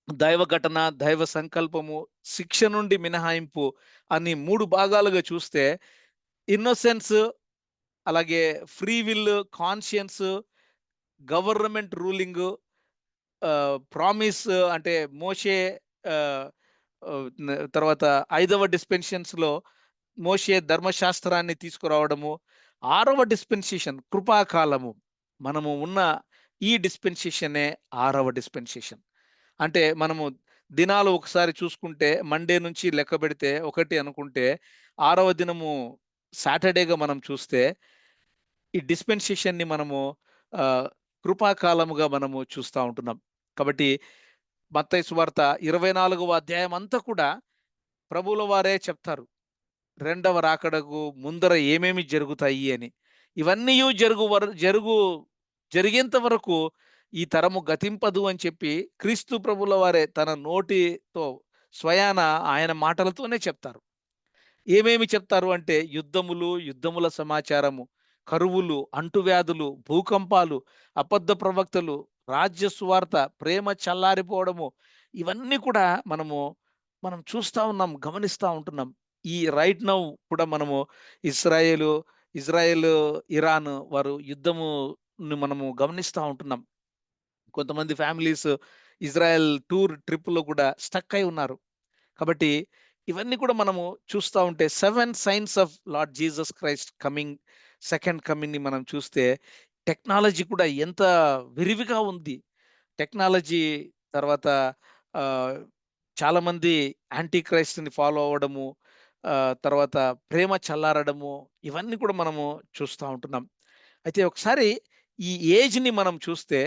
Speaker 1: దైవ ఘటన, దైవ సంకల్పము, శిక్ష నుండి మినహాయింపు అని 3 భాగాలుగా చూస్తే ఇన్నోసెన్స్, అలాగే free will, conscience, government ruling, promise అంటే మోషే, ఆహ్, ఆహ్, తర్వాత 5వ డిస్పెన్షన్స్‌లో మోషే ధర్మశాస్త్రాన్ని తీసుకురావడము. 6వ డిస్పెన్సేషన్ కృపాకాలము. మనము ఉన్న ఈ డిస్పెన్సేషనే 6వ డిస్పెన్సేషన్. అంటే మనము దినాలు ఒకసారి చూసుకుంటే మండే నుంచి లెక్కబెడితే 1 అనుకుంటే, 6వ దినము సాటర్‌డేగా మనం చూస్తే ఈ డిస్పెన్సేషన్‌ని మనము ఆహ్, కృపాకాలముగా మనము చూస్తా ఉంటున్నాం. కాబట్టి మత్తయి సువార్త 24వ అధ్యాయం అంతా కూడా ప్రభువుల వారే చెప్తారు. రెండవ రాకడకు ముందర ఏమేమి జరుగుతాయి అని. ఇవన్నీయు జరిగేంత వరకు ఈ తరము గతింపదు అని చెప్పి క్రీస్తు ప్రభువుల వారే తన నోటితో స్వయాన ఆయన మాటలతోనే చెప్తారు. ఏమేమి చెప్తారు అంటే యుద్ధములు, యుద్ధముల సమాచారము, కరువులు, అంటువ్యాధులు, భూకంపాలు, అబద్ధ ప్రవక్తలు, రాజ్య సువార్త, ప్రేమ చల్లారిపోవడము, ఇవన్నీ కూడా మనం చూస్తా ఉన్నాం, గమనిస్తా ఉంటున్నాం. ఈ రైట్ నౌ కూడా మనము ఇజ్రాయేలు, ఇజ్రాయెల్, ఇరాన్ వారు యుద్ధమును మనము గమనిస్తా ఉంటున్నాం. కొంతమంది ఫ్యామిలీస్ ఇజ్రాయెల్ టూర్ ట్రిప్‌లో కూడా స్టక్ అయి ఉన్నారు. కాబట్టి ఇవన్నీ కూడా మనము చూస్తా ఉంటే 7 signs of Lord Jesus Christ coming, second కమింగ్‌ని మనం చూస్తే టెక్నాలజీ కూడా ఎంత విరివిగా ఉంది. టెక్నాలజీ తర్వాత ఆహ్, చాలామంది యాంటీ క్రైస్ట్‌ని ఫాలో అవ్వడము, తర్వాత ప్రేమ చల్లారడము, ఇవన్నీ కూడా మనము చూస్తా ఉంటున్నాం. అయితే ఒకసారి ఈ ఏజ్‌ని మనం చూస్తే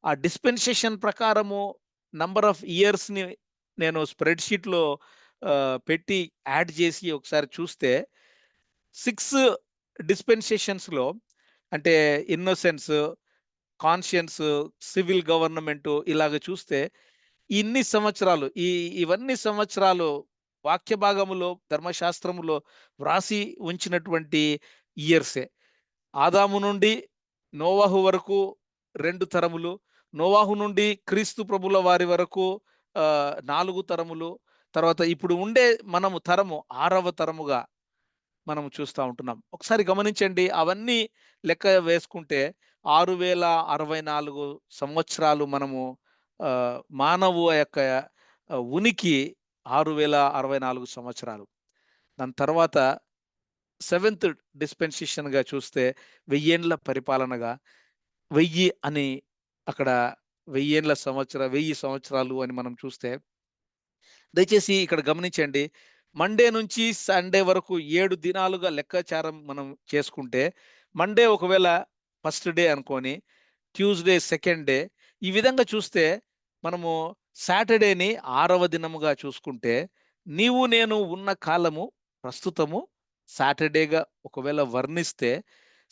Speaker 1: ఆ డిస్పెన్సేషన్ ప్రకారము నంబర్ ఆఫ్ ఇయర్స్‌ని నేను స్ప్రెడ్‌షీట్‌లో పెట్టి యాడ్ చేసి ఒకసారి చూస్తే 6 డిస్పెన్సేషన్స్‌లో అంటే ఇన్నోసెన్స్, కాన్షియన్స్, సివిల్ గవర్నమెంటు ఇలాగ చూస్తే ఇన్ని సంవత్సరాలు ఇవన్నీ సంవత్సరాలు వాక్య భాగములో, ధర్మశాస్త్రములో వ్రాసి ఉంచినటువంటి ఇయర్సే. ఆదాము నుండి నోవహు వరకు 2 తరములు, నోవహు నుండి క్రీస్తు ప్రభుల వారి వరకు 4 తరములు, తర్వాత ఇప్పుడు ఉండే మనము తరము 6వ తరముగా మనం చూస్తా ఉంటున్నాం. ఒకసారి గమనించండి. అవన్నీ లెక్క వేసుకుంటే 6064 సంవత్సరాలు మనము మానవు యొక్క ఉనికి 6064 సంవత్సరాలు. దాని తర్వాత సెవెంత్ డిస్పెన్సేషన్‌గా చూస్తే 1000 ఏండ్ల పరిపాలనగా 1000 అని అక్కడ 1000 సంవత్సరాలు అని మనం చూస్తే దయచేసి ఇక్కడ గమనించండి. మండే నుంచి సండే వరకు 7 దినాలుగా లెక్కాచారం మనం చేసుకుంటే, మండే ఒకవేళ ఫస్ట్ డే అనుకోని, ట్యూస్‌డే సెకండ్ డే ఈ విధంగా చూస్తే మనము సాటర్‌డేని 6వ దినముగా చూసుకుంటే, నీవు నేను ఉన్న కాలము ప్రస్తుతము సాటర్‌డేగా ఒకవేళ వర్ణిస్తే,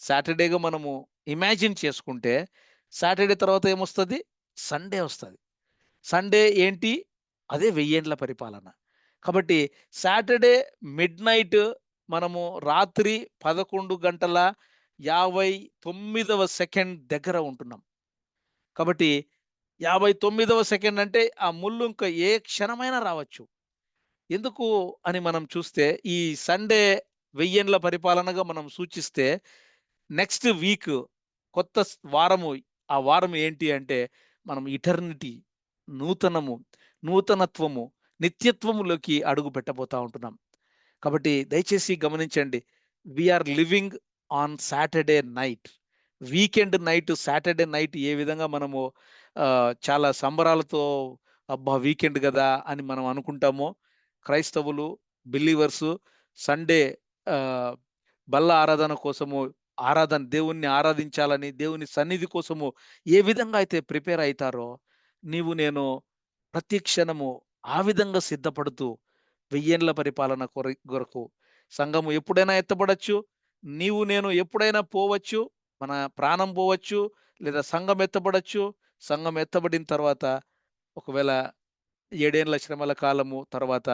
Speaker 1: సాటర్‌డేగా మనము ఇమాజిన్ చేసుకుంటే, సాటర్‌డే తర్వాత ఏమొస్తది? సండే వస్తది. సండే ఏంటి? అదే వెయ్యేండ్ల పరిపాలన. కాబట్టి సాటర్‌డే మిడ్‌నైట్ మనము రాత్రి 11 గంటల 59వ సెకండ్ దగ్గర ఉంటున్నాం. కాబట్టి 59వ సెకండ్ అంటే ఆ ముల్లు ఇంక ఏ క్షణమైనా రావచ్చు. ఎందుకు అని మనం చూస్తే ఈ సండే వెయ్యేండ్ల పరిపాలనగా మనం సూచిస్తే నెక్స్ట్ వీక్ కొత్త వారము. ఆ వారం ఏంటి అంటే మనం ఇటర్నిటీ, నూతనము, నూతనత్వము, నిత్యత్వములోకి అడుగు పెట్టబోతా ఉంటున్నాం. కాబట్టి దయచేసి గమనించండి. We are living on Saturday night. Weekend night Saturday night ఏ విధంగా మనము చాలా సంబరాలతో అబ్బా! వీకెండ్ గదా! అని మనం అనుకుంటామో, క్రైస్తవులు, బిలీవర్సు సండే ఆహ్, బల్ల ఆరాధన కోసము దేవుణ్ణి ఆరాధించాలని, దేవుని సన్నిధి కోసము ఏ విధంగా అయితే ప్రిపేర్ అయితారో, నీవు నేను ప్రతి క్షణము ఆ విధంగా సిద్ధపడుతూ వెయ్యేండ్ల పరిపాలన కొరకు సంఘము ఎప్పుడైనా ఎత్తబడొచ్చు. నీవు నేను ఎప్పుడైనా పోవచ్చు. మన ప్రాణం పోవచ్చు. లేదా సంఘం ఎత్తబడొచ్చు. సంఘం ఎత్తబడిన తర్వాత ఒకవేళ 7 ఏండ్ల శ్రమల కాలము తర్వాత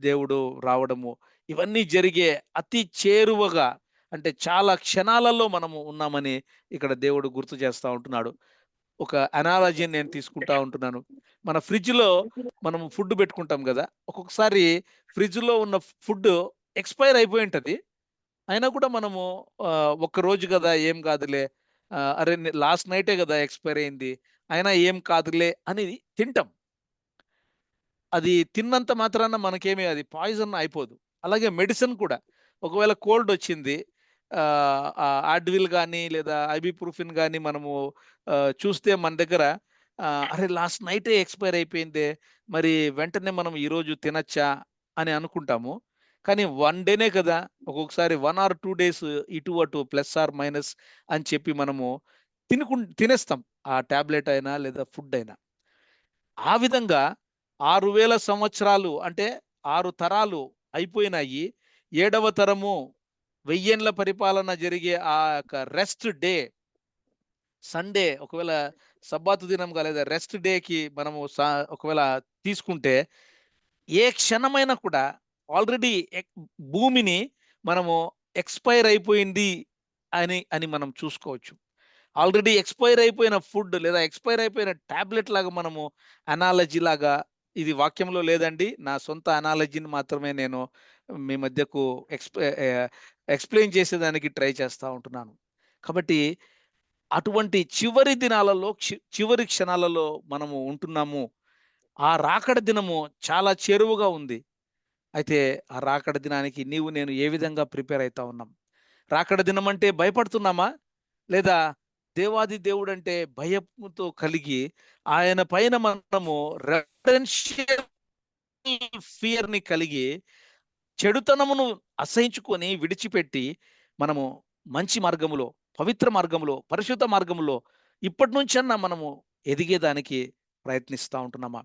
Speaker 1: దేవుడు రావడము. ఇవన్నీ జరిగే అతి చేరువగా అంటే చాలా క్షణాలలో మనము ఉన్నామని ఇక్కడ దేవుడు గుర్తు చేస్తా ఉంటున్నాడు. ఒక అనాలజీని నేను తీసుకుంటా ఉంటున్నాను. మన ఫ్రిడ్జ్‌లో మనం ఫుడ్ పెట్టుకుంటాం గదా! ఒక్కొక్కసారి ఫ్రిడ్జ్‌లో ఉన్న ఫుడ్ ఎక్స్‌పైర్ అయిపోయి ఉంటది. అయినా కూడా మనము ఒక్క రోజు గదా! ఏం కాదులే. అరే! లాస్ట్ నైటే గదా! ఎక్స్‌పైర్ అయింది. అయినా ఏం కాదులే అని తింటాం. అది తిన్నంత మాత్రాన మనకేమి అది పాయిజన్ అయిపోదు. అలాగే మెడిసిన్ కూడా. ఒకవేళ కోల్డొచ్చింది. అడ్విల్ గాని, లేదా ఐబుప్రూఫిన్ గాని మనము చూస్తే మన దగ్గర అరే! లాస్ట్ నైటే ఎక్స్‌పైర్ అయిపోయిందే. మరి వెంటనే మనం ఈరోజు తినచ్చా అని అనుకుంటాము. కానీ 1 డేనే కదా! ఒక్కొక్కసారి 1 ఆర్ 2 డేస్ ఇటు అటు ప్లస్ ఆర్ మైనస్ అని చెప్పి మనము తినేస్తాం. ఆ టాబ్లెట్ అయినా లేదా ఫుడ్ అయినా. ఆ విధంగా 6000 సంవత్సరాలు అంటే 6 తరాలు అయిపోయినాయి. ఏడవ తరము వెయ్యేండ్ల పరిపాలన జరిగే ఆ యొక్క రెస్ట్ డే సండే ఒకవేళ సబ్బాతు దినంగా లేదా రెస్ట్ డేకి మనము ఒకవేళ తీసుకుంటే ఏ క్షణమైనా కూడా ఆల్రెడీ భూమిని మనము ఎక్స్‌పైర్ అయిపోయింది అని మనం చూసుకోవచ్చు. ఆల్రెడీ ఎక్స్‌పైర్ అయిపోయిన ఫుడ్ లేదా ఎక్స్‌పైర్ అయిపోయిన టాబ్లెట్ లాగా మనము అనాలజీ లాగా ఇది వాక్యంలో లేదండి. నా సొంత అనాలజీని మాత్రమే నేను మీ మధ్యకు ఎక్స్‌ప్లెయిన్ చేసేదానికి ట్రై చేస్తా ఉంటున్నాను. కాబట్టి అటువంటి చివరి దినాలలో చివరి క్షణాలలో మనము ఉంటున్నాము. ఆ రాకడ దినము చాలా చేరువగా ఉంది. అయితే ఆ రాకడ దినానికి నీవు నేను ఏ విధంగా ప్రిపేర్ అయితా ఉన్నాం? రాకడ దినమంటే భయపడుతున్నామా? లేదా దేవాది దేవుడంటే భయముతో కలిగి ఆయన పైన మనము రెవరెన్షియల్ ఫియర్‌ని కలిగి చెడుతనమును విడిచిపెట్టి మనము మంచి మార్గములో, పవిత్ర మార్గములో, పరిశుద్ధ మార్గములో ఇప్పటి నుంచన్నా మనము ఎదిగేదానికి ప్రయత్నిస్తా ఉంటున్నామా?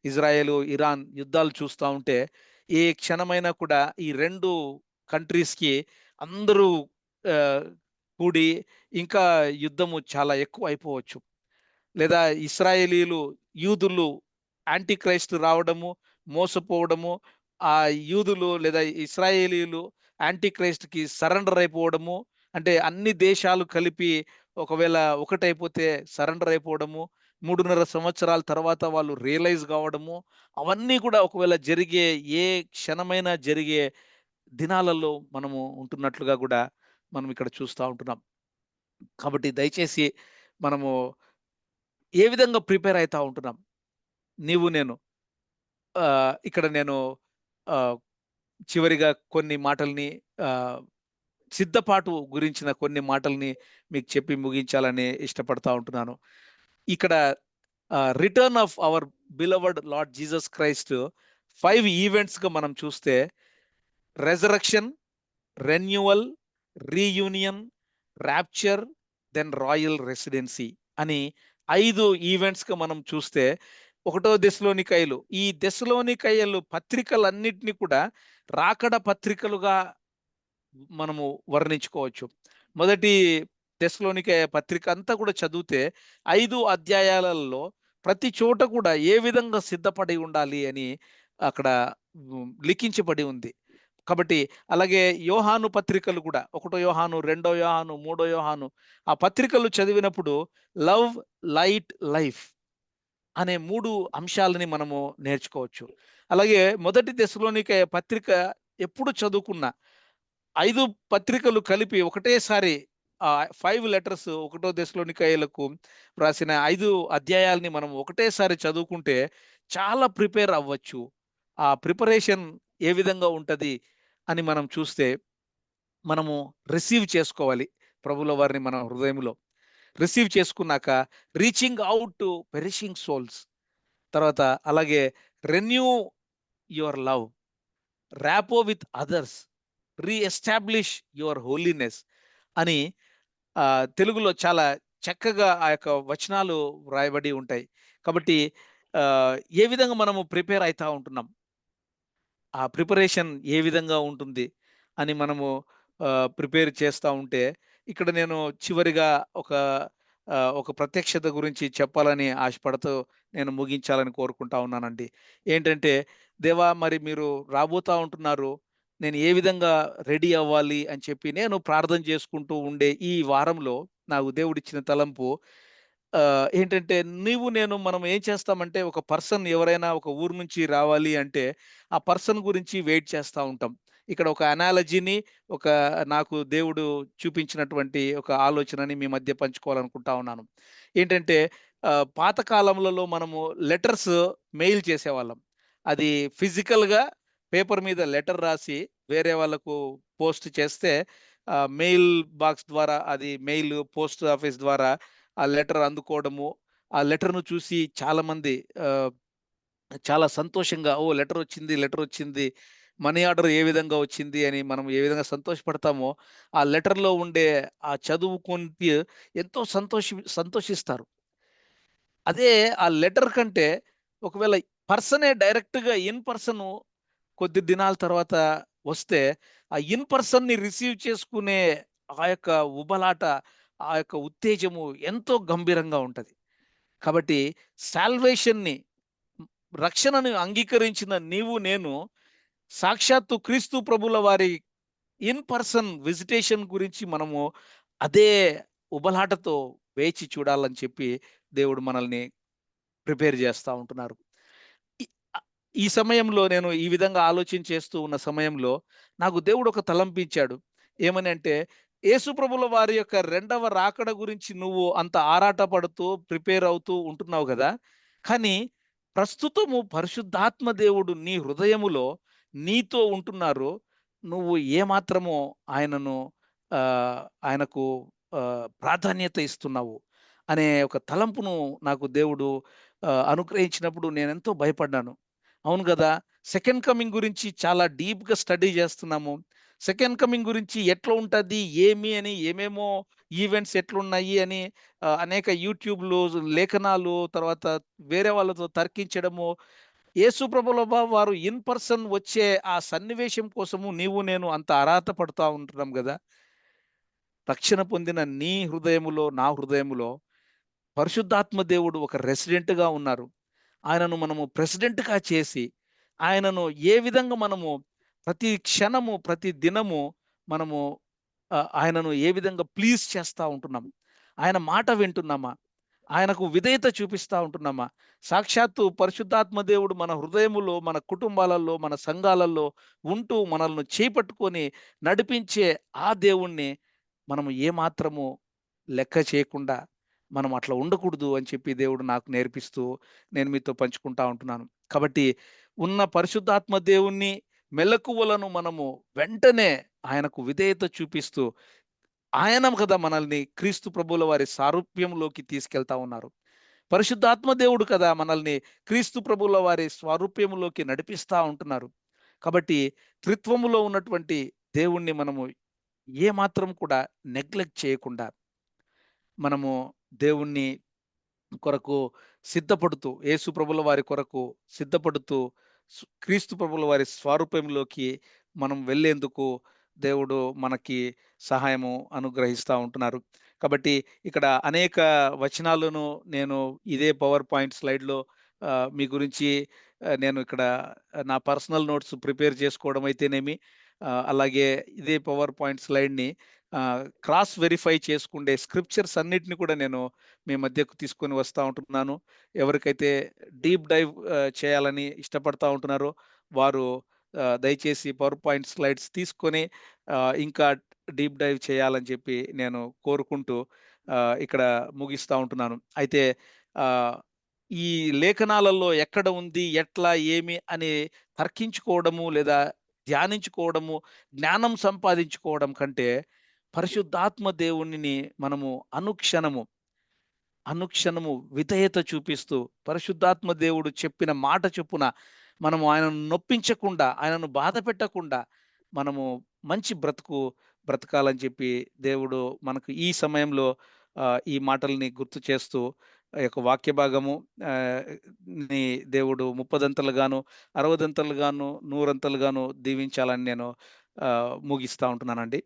Speaker 1: ఇజ్రాయేలు, ఇరాన్ యుద్ధాలు చూస్తా ఉంటే, ఏ క్షణమైనా కూడా ఈ 2 కంట్రీస్‌కి అందరూ ఆహ్, కూడి ఇంకా యుద్ధము చాలా ఎక్కువైపోవచ్చు. లేదా ఇశ్రాయేలీయులు, యూదులు యాంటీ క్రైస్ట్ రావడము, మోసపోవడము, ఆ యూదులు లేదా ఇశ్రాయేలీయులు యాంటీ క్రైస్ట్‌కి సరెండర్ అయిపోవడము. అంటే అన్ని దేశాలు కలిపి ఒకవేళ ఒకటైపోతే సరెండర్ అయిపోవడము. 3:30 సంవత్సరాల తర్వాత వాళ్ళు రియలైజ్ కావడము. అవన్నీ కూడా ఒకవేళ జరిగే ఏ క్షణమైనా జరిగే దినాలలో మనము ఉంటున్నట్లుగా గూడా మనం ఇక్కడ చూస్తా ఉంటున్నాం. కాబట్టి దయచేసి మనము ఏ విధంగా ప్రిపేర్ అయితా ఉంటున్నాం? నీవు నేను. ఇక్కడ నేను ఆహ్, చివరిగా కొన్ని మాటల్ని ఆహ్, సిద్ధపాటు గురించిన కొన్ని మాటల్ని మీకు చెప్పి ముగించాలని ఇష్టపడతా ఉంటున్నాను. ఇక్కడ return of our beloved lord Jesus Christ 5 ఈవెంట్స్‌గా మనం చూస్తే resurrection, renewal, reunion, rapture, then royal residency అని 5 ఈవెంట్స్‌గా మనం చూస్తే, ఒకటో దెస్సలోనికయలు. ఈ దెస్సలోనికయలు పత్రికలన్నిటిని కూడా రాకడ పత్రికలుగా మనము వర్ణించుకోవచ్చు. మొదటి దెస్సలోనికయ పత్రిక అంతా కూడా చదివితే 5 అధ్యాయాలలో ప్రతి చోట కూడా ఏ విధంగా సిద్ధపడి ఉండాలి అని అక్కడ లిఖించబడి ఉంది. కాబట్టి అలాగే యోహాను పత్రికలు కూడా ఒకటో యోహాను, రెండో యోహాను, మూడో యోహాను ఆ పత్రికలు చదివినప్పుడు లవ్, లైట్, లైఫ్ అనే 3 అంశాలని మనము నేర్చుకోవచ్చు. అలాగే మొదటి దెస్సలోనికయ పత్రిక ఎప్పుడు చదువుకున్నా 5 పత్రికలు కలిపి ఒకటేసారి 5 లెటర్స్ ఒకటో దెస్సలోనికయలకు రాసిన 5 అధ్యాయాల్ని మనం ఒకటేసారి చదువుకుంటే చాలా ప్రిపేర్ అవ్వచ్చు. ఆ ప్రిపరేషన్ ఏ విధంగా ఉంటది అని మనం చూస్తే మనము రిసీవ్ చేసుకోవాలి. ప్రభువుల వారిని మన హృదయంలో. రిసీవ్ చేసుకున్నాక reaching out to perishing souls. తర్వాత అలాగే రెన్యూ యువర్ లవ్, రాపో with others, re-establish your holiness అని తెలుగులో చాలా చక్కగా ఆ యొక్క వచనాలు వ్రాయబడి ఉంటాయి. కాబట్టి ఏ విధంగా మనము ప్రిపేర్ అయితా ఉంటున్నాం? ఆ ప్రిపరేషన్ ఏ విధంగా ఉంటుంది అని మనము ప్రిపేర్ చేస్తా ఉంటే, ఇక్కడ నేను చివరిగా ఒక ఒక ప్రత్యక్షత గురించి చెప్పాలని ఆశపడుతూ నేను ముగించాలని కోరుకుంటా ఉన్నానండి. ఏంటంటే, దేవా మరి మీరు రాబోతా ఉంటున్నారు. నేను ఏ విధంగా రెడీ అవ్వాలి అని చెప్పి నేను ప్రార్థన చేసుకుంటూ ఉండే ఈ వారంలో నాకు దేవుడిచ్చిన తలంపు ఏంటంటే మనం ఏం చేస్తామంటే ఒక పర్సన్ ఎవరైనా ఒక ఊరు నుంచి రావాలి అంటే ఆ పర్సన్ గురించి వెయిట్ చేస్తా ఉంటాం. ఇక్కడ ఒక అనాలజీని ఒక నాకు దేవుడు చూపించినటువంటి ఒక ఆలోచనని మీ మధ్య పంచుకోవాలనుకుంటా ఉన్నాను. ఏంటంటే పాత కాలములలో మనము లెటర్స్ మెయిల్ చేసేవాళ్ళం. అది ఫిజికల్‌గా పేపర్ మీద లెటర్ రాసి వేరే వాళ్ళకు పోస్ట్ చేస్తే మెయిల్ బాక్స్ ద్వారా అది మెయిల్ పోస్ట్ ఆఫీస్ ద్వారా ఆ లెటర్ అందుకోవడము, ఆ లెటర్‌ను చూసి చాలామంది ఆహ్, చాలా సంతోషంగా ఓహ్! లెటరొచ్చింది, లెటరొచ్చింది. మనీ ఆర్డర్ ఏ విధంగా వచ్చింది అని మనం ఏ విధంగా సంతోషపడతామో, ఆ లెటర్‌లో ఉండే ఆ చదువుకుంటే ఎంతో సంతోషిస్తారు. అదే ఆ లెటర్ కంటే ఒకవేళ పర్సనే డైరెక్ట్‌గా ఇన్ పర్సను కొద్ది దినాల తర్వాత వస్తే, ఆ ఇన్ పర్సన్‌ని రిసీవ్ చేసుకునే ఆ యొక్క ఉబలాట, ఆ యొక్క ఉత్తేజము ఎంతో గంభీరంగా ఉంటది. కాబట్టి సాల్వేషన్‌ని రక్షణను అంగీకరించిన నీవు, నేను సాక్షాత్తు క్రీస్తు ప్రభుల వారి ఇన్ పర్సన్ విజిటేషన్ గురించి మనము అదే ఉబలాటతో వేచి చూడాలని చెప్పి దేవుడు మనల్ని ప్రిపేర్ చేస్తా ఉంటున్నారు. ఈ ఆహ్, ఈ సమయంలో నేను ఈ విధంగా ఆలోచన చేస్తూ ఉన్న సమయంలో నాకు దేవుడు ఒక తలంపిచ్చాడు. ఏమనంటే, యేసు ప్రభుల వారి యొక్క రెండవ రాకడ గురించి నువ్వు అంత ఆరాట పడుతూ, ప్రిపేర్ అవుతూ ఉంటున్నావు గదా! కానీ ప్రస్తుతము పరిశుద్ధాత్మ దేవుడు నీ హృదయములో నీతో ఉంటున్నారు. నువ్వు ఏమాత్రము ఆయనను ఆయనకు ప్రాధాన్యత ఇస్తున్నావు అనే ఒక తలంపును నాకు దేవుడు అనుగ్రహించినప్పుడు నేనెంతో భయపడ్డాను. అవును గదా! సెకండ్ కమింగ్ గురించి చాలా డీప్‌గా స్టడీ జేస్తున్నాము. సెకండ్ కమింగ్ గురించి ఎట్లా ఉంటది? ఏమి అని ఏమేమో ఈవెంట్స్ ఎట్లున్నాయి అని అనేక యూట్యూబ్‌లు, లేఖనాలు తర్వాత వేరే వాళ్ళతో తర్కించడము. యేసు వారు ఇన్ పర్సన్ వచ్చే ఆ సన్నివేశం కోసము నీవు నేను అంత ఆరాట పడతా ఉంటున్నాం గదా! రక్షణ పొందిన నీ హృదయములో, నా హృదయములో పరిశుద్ధాత్మ దేవుడు ఒక రెసిడెంట్‌గా ఉన్నారు. ఆయనను మనము ప్రెసిడెంట్‌గా చేసి, ఆయనను ఏ విధంగా మనము ప్రతి క్షణము, ప్రతి దినము మనము ఆయనను ఏ విధంగా ప్లీజ్ చేస్తా ఉంటున్నాం. ఆయన మాట వింటున్నామా? ఆయనకు విధేయత చూపిస్తా ఉంటున్నామా? సాక్షాత్తు పరిశుద్ధాత్మ దేవుడు మన హృదయములో, మన కుటుంబాలలో, మన సంఘాలలో ఉంటూ మనల్ని చేపట్టుకొని నడిపించే ఆ దేవుణ్ణి మనము ఏమాత్రము లెక్క చేయకుండా మనం అట్లా ఉండకూడదు అని చెప్పి దేవుడు నాకు నేర్పిస్తూ నేను మీతో పంచుకుంటా ఉంటున్నాను. కాబట్టి ఉన్న పరిశుద్ధాత్మ దేవుణ్ణి మెలకువలను మనము వెంటనే ఆయనకు విధేయత చూపిస్తూ ఆయన కదా మనల్ని క్రీస్తు ప్రభువుల వారి సారూప్యంలోకి తీసుకెళ్తా ఉన్నారు. పరిశుద్ధాత్మ దేవుడు కదా మనల్ని క్రీస్తు ప్రభువుల వారి స్వారూప్యములోకి నడిపిస్తా ఉంటున్నారు. కాబట్టి త్రిత్వములో ఉన్నటువంటి దేవుణ్ణి మనము ఏమాత్రం కూడా నెగ్లెక్ట్ చేయకుండా మనము దేవుణ్ణి కొరకు సిద్ధపడుతూ, యేసు ప్రభుల వారి కొరకు సిద్ధపడుతూ, క్రీస్తు ప్రభుల వారి స్వారూప్యంలోకి మనం వెళ్ళేందుకు దేవుడు మనకి సహాయము అనుగ్రహిస్తా ఉంటున్నారు. కాబట్టి ఇక్కడ అనేక వచనాలను నేను ఇదే పవర్ పాయింట్ స్లైడ్‌లో మీ గురించి నేను ఇక్కడ నా పర్సనల్ నోట్స్ ప్రిపేర్ చేసుకోవడం అయితేనేమి, అలాగే ఇదే పవర్ పాయింట్ స్లైడ్‌ని క్రాస్ వెరిఫై చేసుకుండే స్క్రిప్చర్స్ అన్నిటిని కూడా నేను మీ మధ్యకు తీసుకొని వస్తా ఉంటున్నాను. ఎవరికైతే డీప్ డైవ్ చేయాలని ఇష్టపడతా ఉంటున్నారో వారు దయచేసి పవర్ పాయింట్ స్లైడ్స్ తీసుకొని ఇంకా డీప్ డైవ్ చేయాలని చెప్పి నేను కోరుకుంటూ ఇక్కడ ముగిస్తా ఉంటున్నాను. అయితే ఆహ్, ఈ లేఖనాలలో ఎక్కడ ఉంది, ఎట్లా, ఏమి అని తర్కించుకోవడము లేదా ధ్యానించుకోవడము, జ్ఞానం సంపాదించుకోవడం కంటే పరిశుద్ధాత్మ దేవునిని మనము అనుక్షణము అనుక్షణము విధేయత చూపిస్తూ, పరిశుద్ధాత్మ దేవుడు చెప్పిన మాట చొప్పున మనము ఆయనను నొప్పించకుండా, ఆయనను బాధ పెట్టకుండా, మనము మంచి బ్రతుకు బ్రతకాలని చెప్పి దేవుడు మనకు ఈ సమయంలో ఈ మాటల్ని గుర్తు చేస్తూ ఆ యొక్క వాక్య భాగము ఆహ్, ని దేవుడు ముప్పదంతలుగాను, అరవదంతలుగాను, నూరంతలుగాను దీవించాలని నేను ముగిస్తా ఉంటున్నానండి.